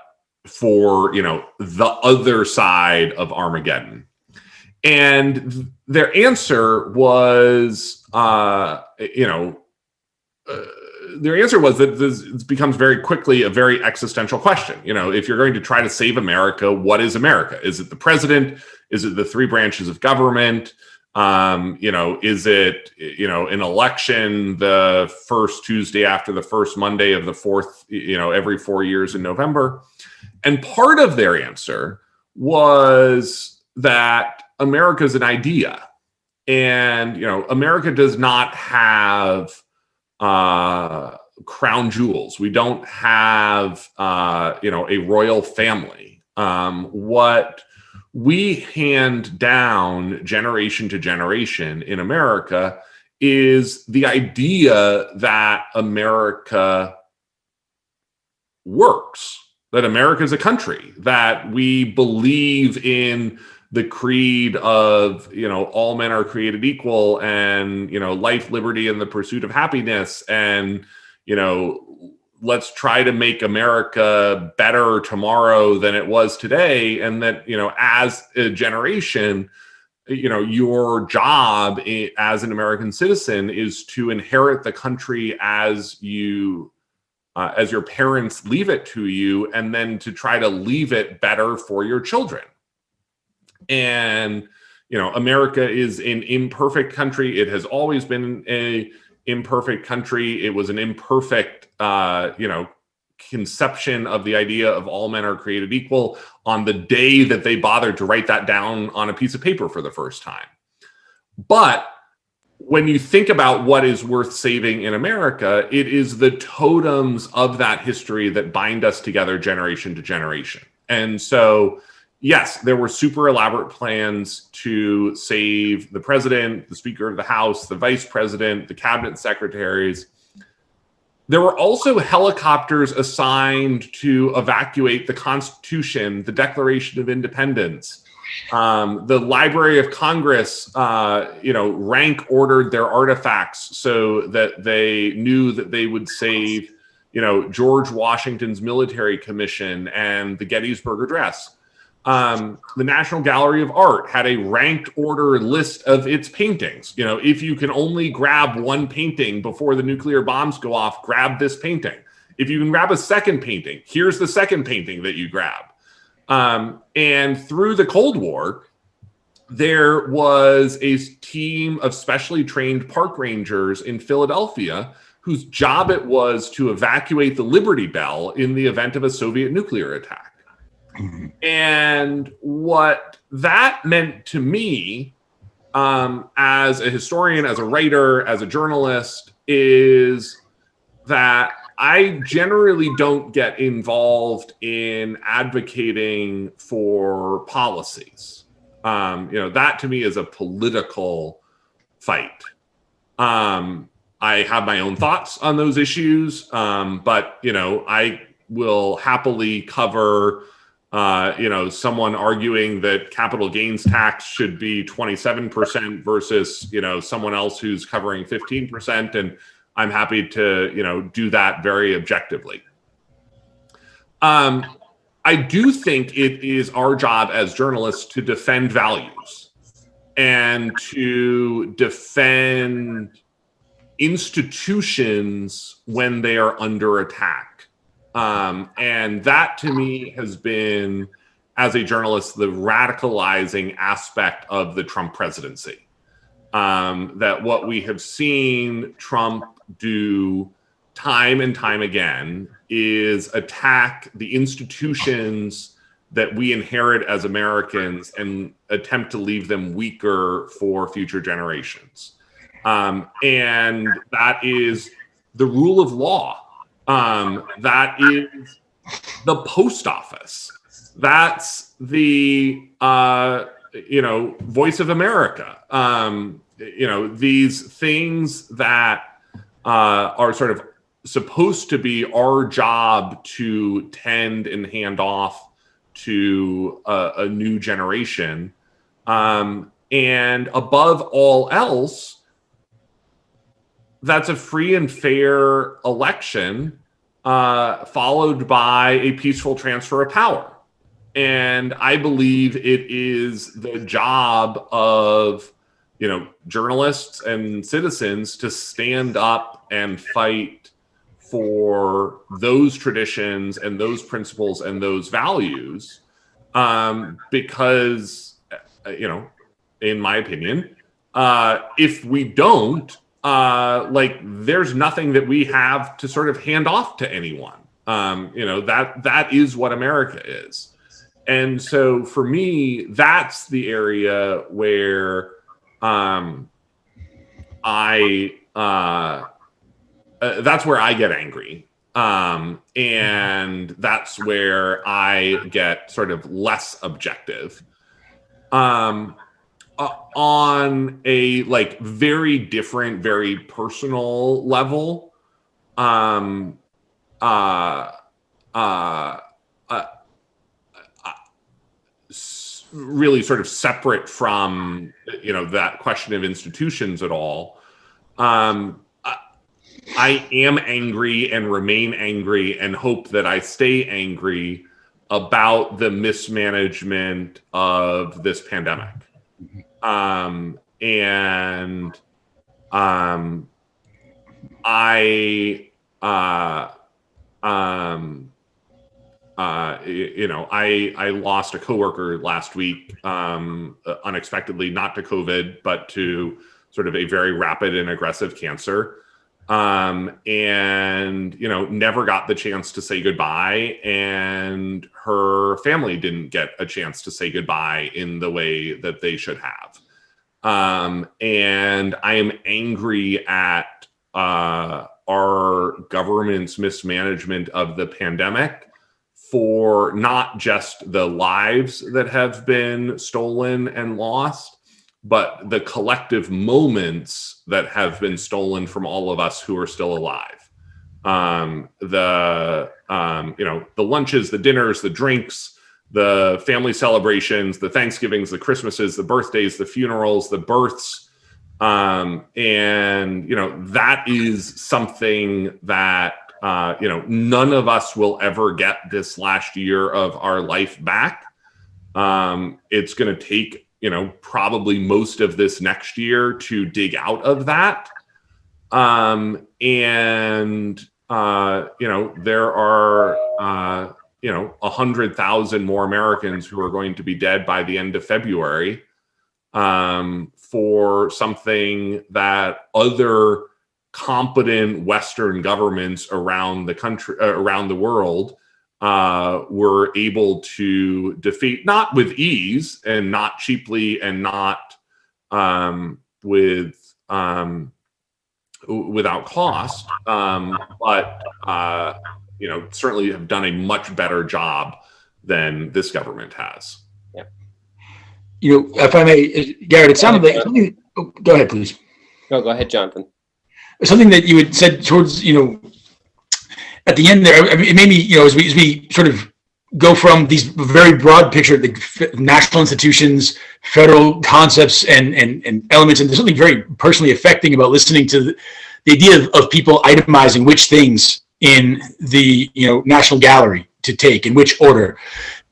the other side of Armageddon. And their answer was, that this becomes very quickly a very existential question. If you're going to try to save America, what is America? Is it the president? Is it the three branches of government? Is it, an election the first Tuesday after the first Monday of the fourth, every 4 years in November? And part of their answer was that America is an idea. And, America does not have crown jewels. We don't have, a royal family. What we hand down generation to generation in America is the idea that America works, that America is a country, that we believe in the creed of, all men are created equal, and, life, liberty, and the pursuit of happiness. And, let's try to make America better tomorrow than it was today. And that, as a generation, your job as an American citizen is to inherit the country as your parents leave it to you, and then to try to leave it better for your children. And, America is an imperfect country. It has always been an imperfect country. It was an imperfect, conception of the idea of all men are created equal on the day that they bothered to write that down on a piece of paper for the first time. But when you think about what is worth saving in America, it is the totems of that history that bind us together generation to generation. And so, yes, there were super elaborate plans to save the president, the Speaker of the House, the vice president, the cabinet secretaries. There were also helicopters assigned to evacuate the Constitution, the Declaration of Independence. The Library of Congress, rank ordered their artifacts so that they knew that they would save, George Washington's military commission and the Gettysburg Address. The National Gallery of Art had a ranked order list of its paintings. If you can only grab one painting before the nuclear bombs go off, grab this painting. If you can grab a second painting, here's the second painting that you grab. And through the Cold War, there was a team of specially trained park rangers in Philadelphia whose job it was to evacuate the Liberty Bell in the event of a Soviet nuclear attack. And what that meant to me, as a historian, as a writer, as a journalist, is that I generally don't get involved in advocating for policies. That to me is a political fight. I have my own thoughts on those issues, but I will happily cover someone arguing that capital gains tax should be 27% versus, someone else who's covering 15%. And I'm happy to, do that very objectively. I do think it is our job as journalists to defend values and to defend institutions when they are under attack. And that to me has been, as a journalist, the radicalizing aspect of the Trump presidency. That what we have seen Trump do time and time again is attack the institutions that we inherit as Americans and attempt to leave them weaker for future generations. And that is the rule of law. That is the post office. That's the, Voice of America. These things that are sort of supposed to be our job to tend and hand off to a new generation. And above all else, that's a free and fair election followed by a peaceful transfer of power. And I believe it is the job of, journalists and citizens to stand up and fight for those traditions and those principles and those values, because, in my opinion, if we don't, there's nothing that we have to sort of hand off to anyone. That is what America is. And so for me, that's the area where that's where I get angry. And that's where I get sort of less objective. On a very different, very personal level, really sort of separate from that question of institutions at all. I am angry and remain angry and hope that I stay angry about the mismanagement of this pandemic. I lost a coworker last week, unexpectedly, not to COVID, but to sort of a very rapid and aggressive cancer. Never got the chance to say goodbye, and her family didn't get a chance to say goodbye in the way that they should have. And I am angry at our government's mismanagement of the pandemic, for not just the lives that have been stolen and lost, but the collective moments that have been stolen from all of us who are still alive. The lunches, the dinners, the drinks, the family celebrations, the Thanksgivings, the Christmases, the birthdays, the funerals, the births. That is something that, none of us will ever get this last year of our life back. It's going to take, probably most of this next year to dig out of that. There are, 100,000 more Americans who are going to be dead by the end of February, for something that other competent Western governments around the country, around the world, were able to defeat, not with ease and not cheaply and not without cost, but certainly have done a much better job than this government has. Yeah. If I may, Garrett, it sounded like something. Oh, go ahead, please. No, go ahead, Jonathan. Something that you had said towards, at the end there, it made me, as we sort of go from these very broad picture, the national institutions, federal concepts and elements, and there's something very personally affecting about listening to the idea of people itemizing which things in the National Gallery to take in which order.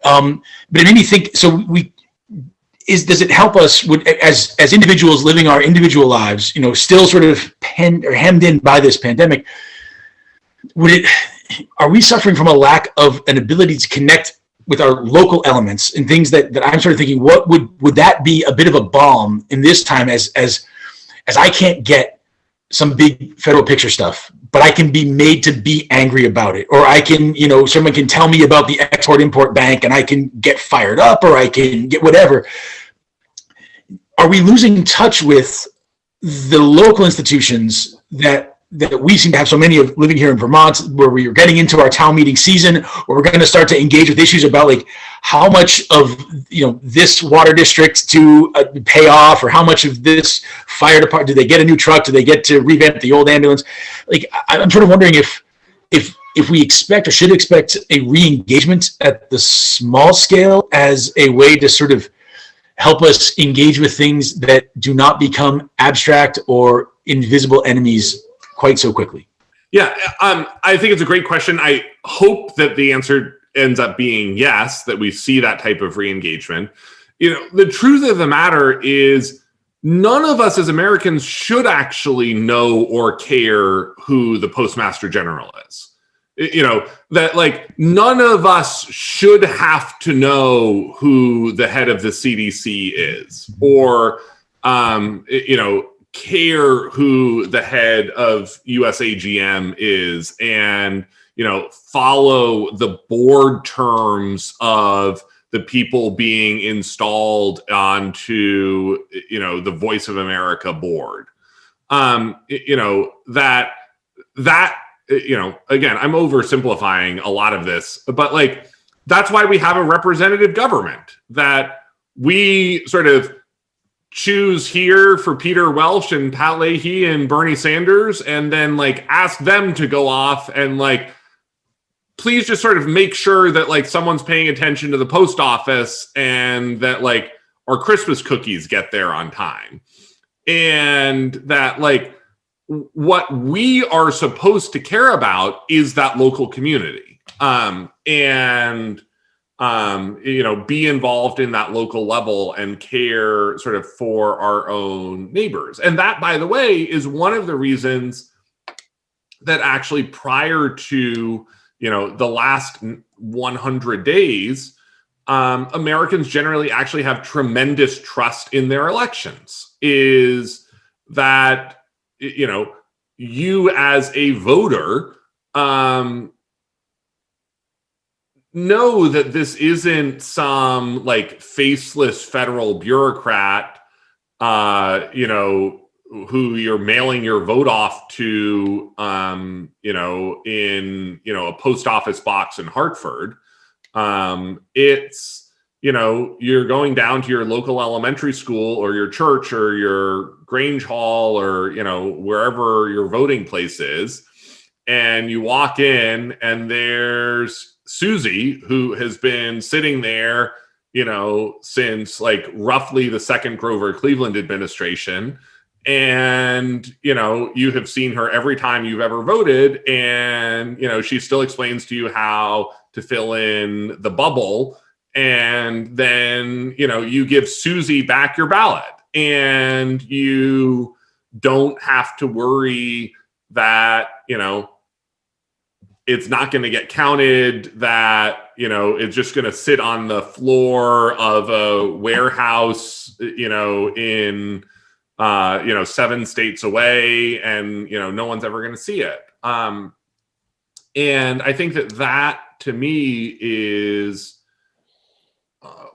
But it made me think. So does it help us as individuals living our individual lives, still sort of hemmed in by this pandemic? Are we suffering from a lack of an ability to connect with our local elements and things that I'm sort of thinking, what would that be a bit of a balm in this time as I can't get some big federal picture stuff, but I can be made to be angry about it, or I can, someone can tell me about the Export-Import Bank and I can get fired up, or I can get whatever. Are we losing touch with the local institutions that that we seem to have so many of living here in Vermont, where we are getting into our town meeting season, where we're going to start to engage with issues about like how much of this water district to pay off, or how much of this fire department, do they get a new truck, do they get to revamp the old ambulance? Like I'm sort of wondering if we expect or should expect a re-engagement at the small scale as a way to sort of help us engage with things that do not become abstract or invisible enemies quite so quickly. Yeah, I think it's a great question. I hope that the answer ends up being yes, that we see that type of re-engagement. The truth of the matter is none of us as Americans should actually know or care who the Postmaster General is. That like none of us should have to know who the head of the CDC is, or care who the head of USAGM is, and follow the board terms of the people being installed onto the Voice of America board. Again, I'm oversimplifying a lot of this, but like that's why we have a representative government, that we sort of choose here for Peter Welch and Pat Leahy and Bernie Sanders, and then like ask them to go off and like, please just sort of make sure that like someone's paying attention to the post office, and that like our Christmas cookies get there on time. And that like what we are supposed to care about is that local community, and be involved in that local level and care sort of for our own neighbors. And that, by the way, is one of the reasons that actually prior to the last 100 days, Americans generally actually have tremendous trust in their elections. Is that you as a voter know that this isn't some like faceless federal bureaucrat, who you're mailing your vote off to, in a post office box in Hartford. It's you're going down to your local elementary school or your church or your Grange Hall or wherever your voting place is, and you walk in and there's Susie, who has been sitting there since like roughly the second Grover Cleveland administration, and you have seen her every time you've ever voted, and she still explains to you how to fill in the bubble. And then, you give Susie back your ballot, and you don't have to worry that, it's not going to get counted, that, it's just going to sit on the floor of a warehouse, in, 7 states away, and, no one's ever going to see it. And I think that to me is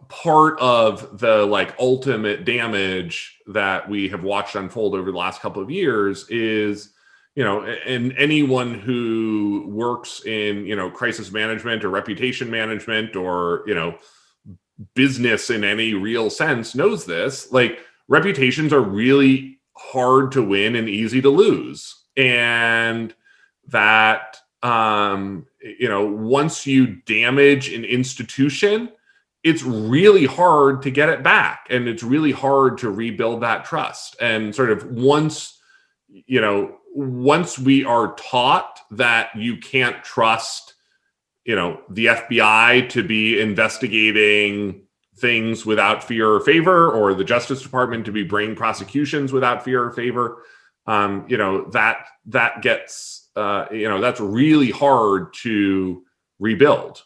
part of the like ultimate damage that we have watched unfold over the last couple of years is, and anyone who works in, crisis management or reputation management or, business in any real sense knows this, like reputations are really hard to win and easy to lose. And that, once you damage an institution, it's really hard to get it back, and it's really hard to rebuild that trust. And sort of once we are taught that you can't trust, the FBI to be investigating things without fear or favor, or the Justice Department to be bringing prosecutions without fear or favor, that gets, that's really hard to rebuild.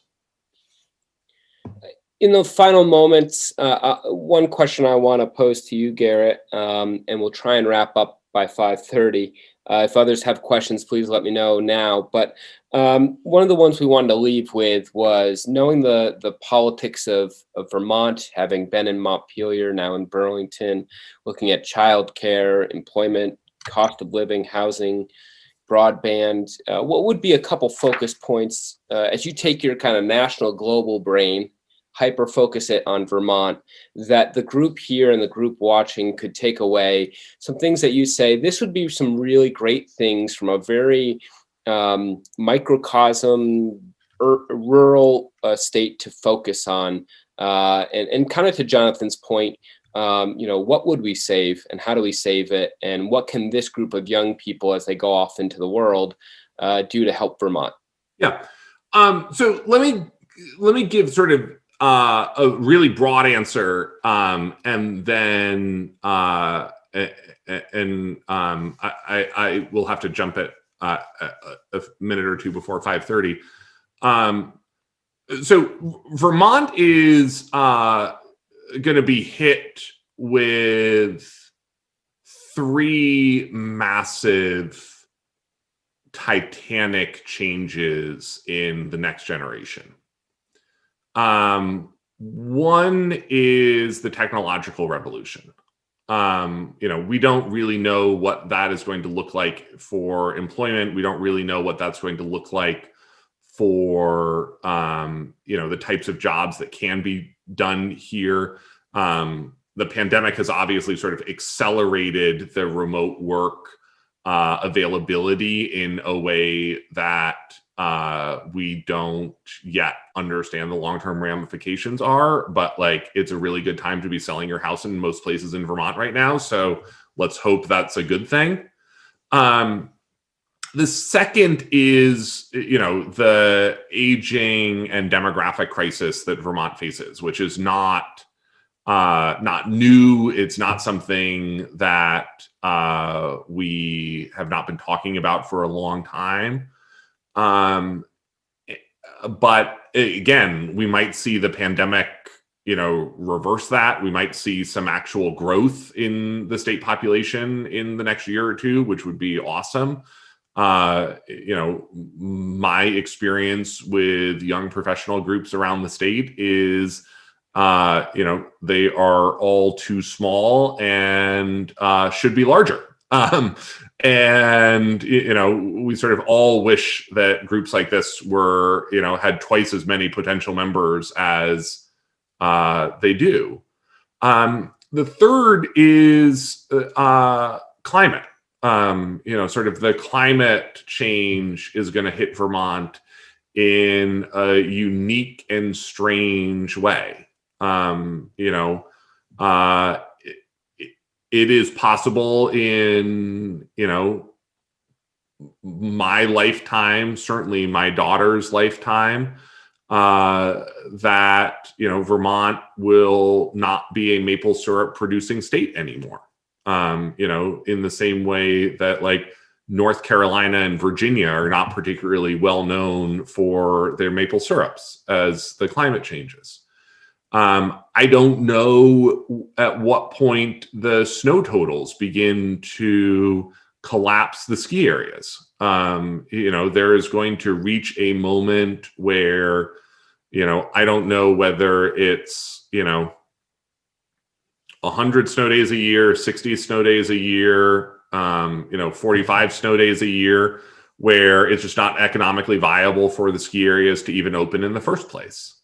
In the final moments, one question I want to pose to you, Garrett, and we'll try and wrap up by 5:30. If others have questions, please let me know now. But one of the ones we wanted to leave with was knowing the politics of Vermont, having been in Montpelier, now in Burlington, looking at childcare, employment, cost of living, housing, broadband, what would be a couple focus points as you take your kind of national global brain, hyper focus it on Vermont, that the group here and the group watching could take away, some things that you say, this would be some really great things from a very microcosm, rural state to focus on, and kind of to Jonathan's point, what would we save and how do we save it? And what can this group of young people, as they go off into the world, do to help Vermont? Yeah. So let me give sort of a really broad answer, and then I will have to jump at a minute or two before 5:30. So Vermont is going to be hit with three massive titanic changes in the next generation. One is the technological revolution. We don't really know what that is going to look like for employment. We don't really know what that's going to look like for, the types of jobs that can be done here. The pandemic has obviously sort of accelerated the remote work availability in a way that we don't yet understand the long-term ramifications are, but it's a really good time to be selling your house in most places in Vermont right now. So let's hope that's a good thing. The second is, the aging and demographic crisis that Vermont faces, which is not new. It's not something that we have not been talking about for a long time. But again, we might see the pandemic, reverse that. We might see some actual growth in the state population in the next year or two, which would be awesome. My experience with young professional groups around the state is, they are all too small and should be larger. And we sort of all wish that groups like this were, had twice as many potential members as they do. The third is climate. Sort of the climate change is going to hit Vermont in a unique and strange way. It is possible in, my lifetime, certainly my daughter's lifetime, that, Vermont will not be a maple syrup producing state anymore. In the same way that North Carolina and Virginia are not particularly well known for their maple syrups as the climate changes. I don't know at what point the snow totals begin to collapse the ski areas. There is going to reach a moment where, I don't know whether it's, 100 snow days a year, 60 snow days a year, 45 snow days a year, where it's just not economically viable for the ski areas to even open in the first place.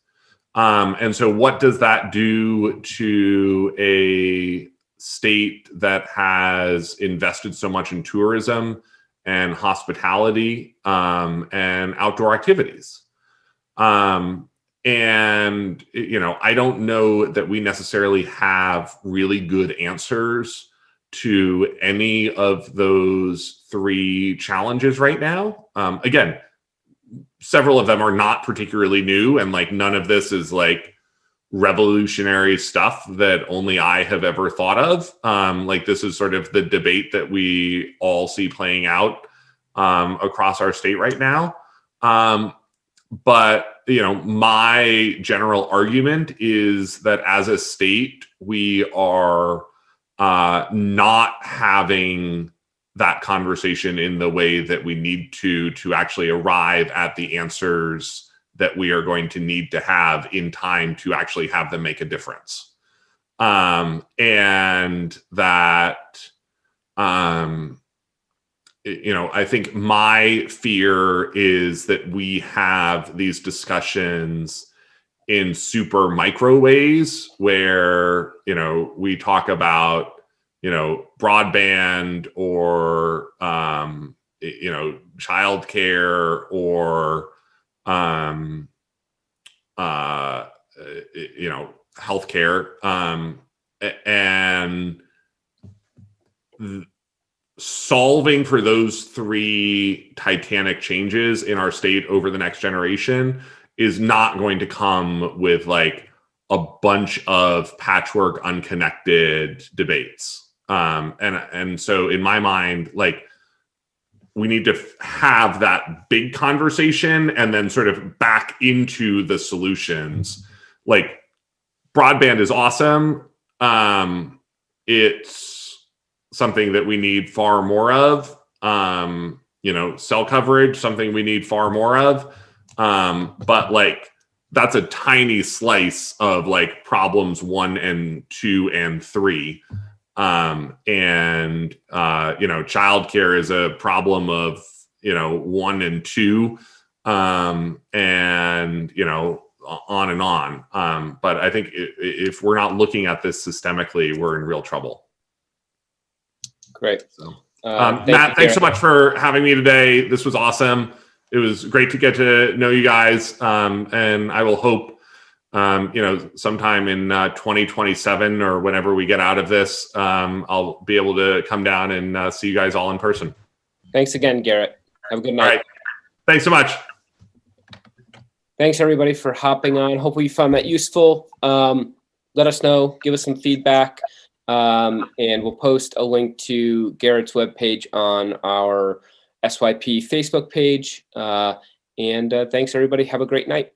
And so what does that do to a state that has invested so much in tourism and hospitality, and outdoor activities? And, I don't know that we necessarily have really good answers to any of those three challenges right now. Again, several of them are not particularly new, and none of this is revolutionary stuff that only I have ever thought of. This is sort of the debate that we all see playing out across our state right now. But my general argument is that as a state, we are not having that conversation in the way that we need to actually arrive at the answers that we are going to need to have in time to actually have them make a difference. And that, I think my fear is that we have these discussions in super micro ways where, we talk about, broadband or, childcare or, healthcare, and solving for those three titanic changes in our state over the next generation is not going to come with like a bunch of patchwork, unconnected debates. And so in my mind, like, we need to have that big conversation and then sort of back into the solutions. Like, broadband is awesome. It's something that we need far more of. Cell coverage, something we need far more of. But like, that's a tiny slice of like problems 1 and 2 and 3. Childcare is a problem of, 1 and 2, on and on. But I think if we're not looking at this systemically, we're in real trouble. Great. So, Thank Matt, thanks so much for having me today. This was awesome. It was great to get to know you guys. And I will hope, sometime in 2027 or whenever we get out of this, I'll be able to come down and see you guys all in person. Thanks again, Garrett. Have a good night. All right. Thanks so much. Thanks, everybody, for hopping on. Hopefully you found that useful. Let us know. Give us some feedback. And we'll post a link to Garrett's webpage on our SYP Facebook page. And thanks, everybody. Have a great night.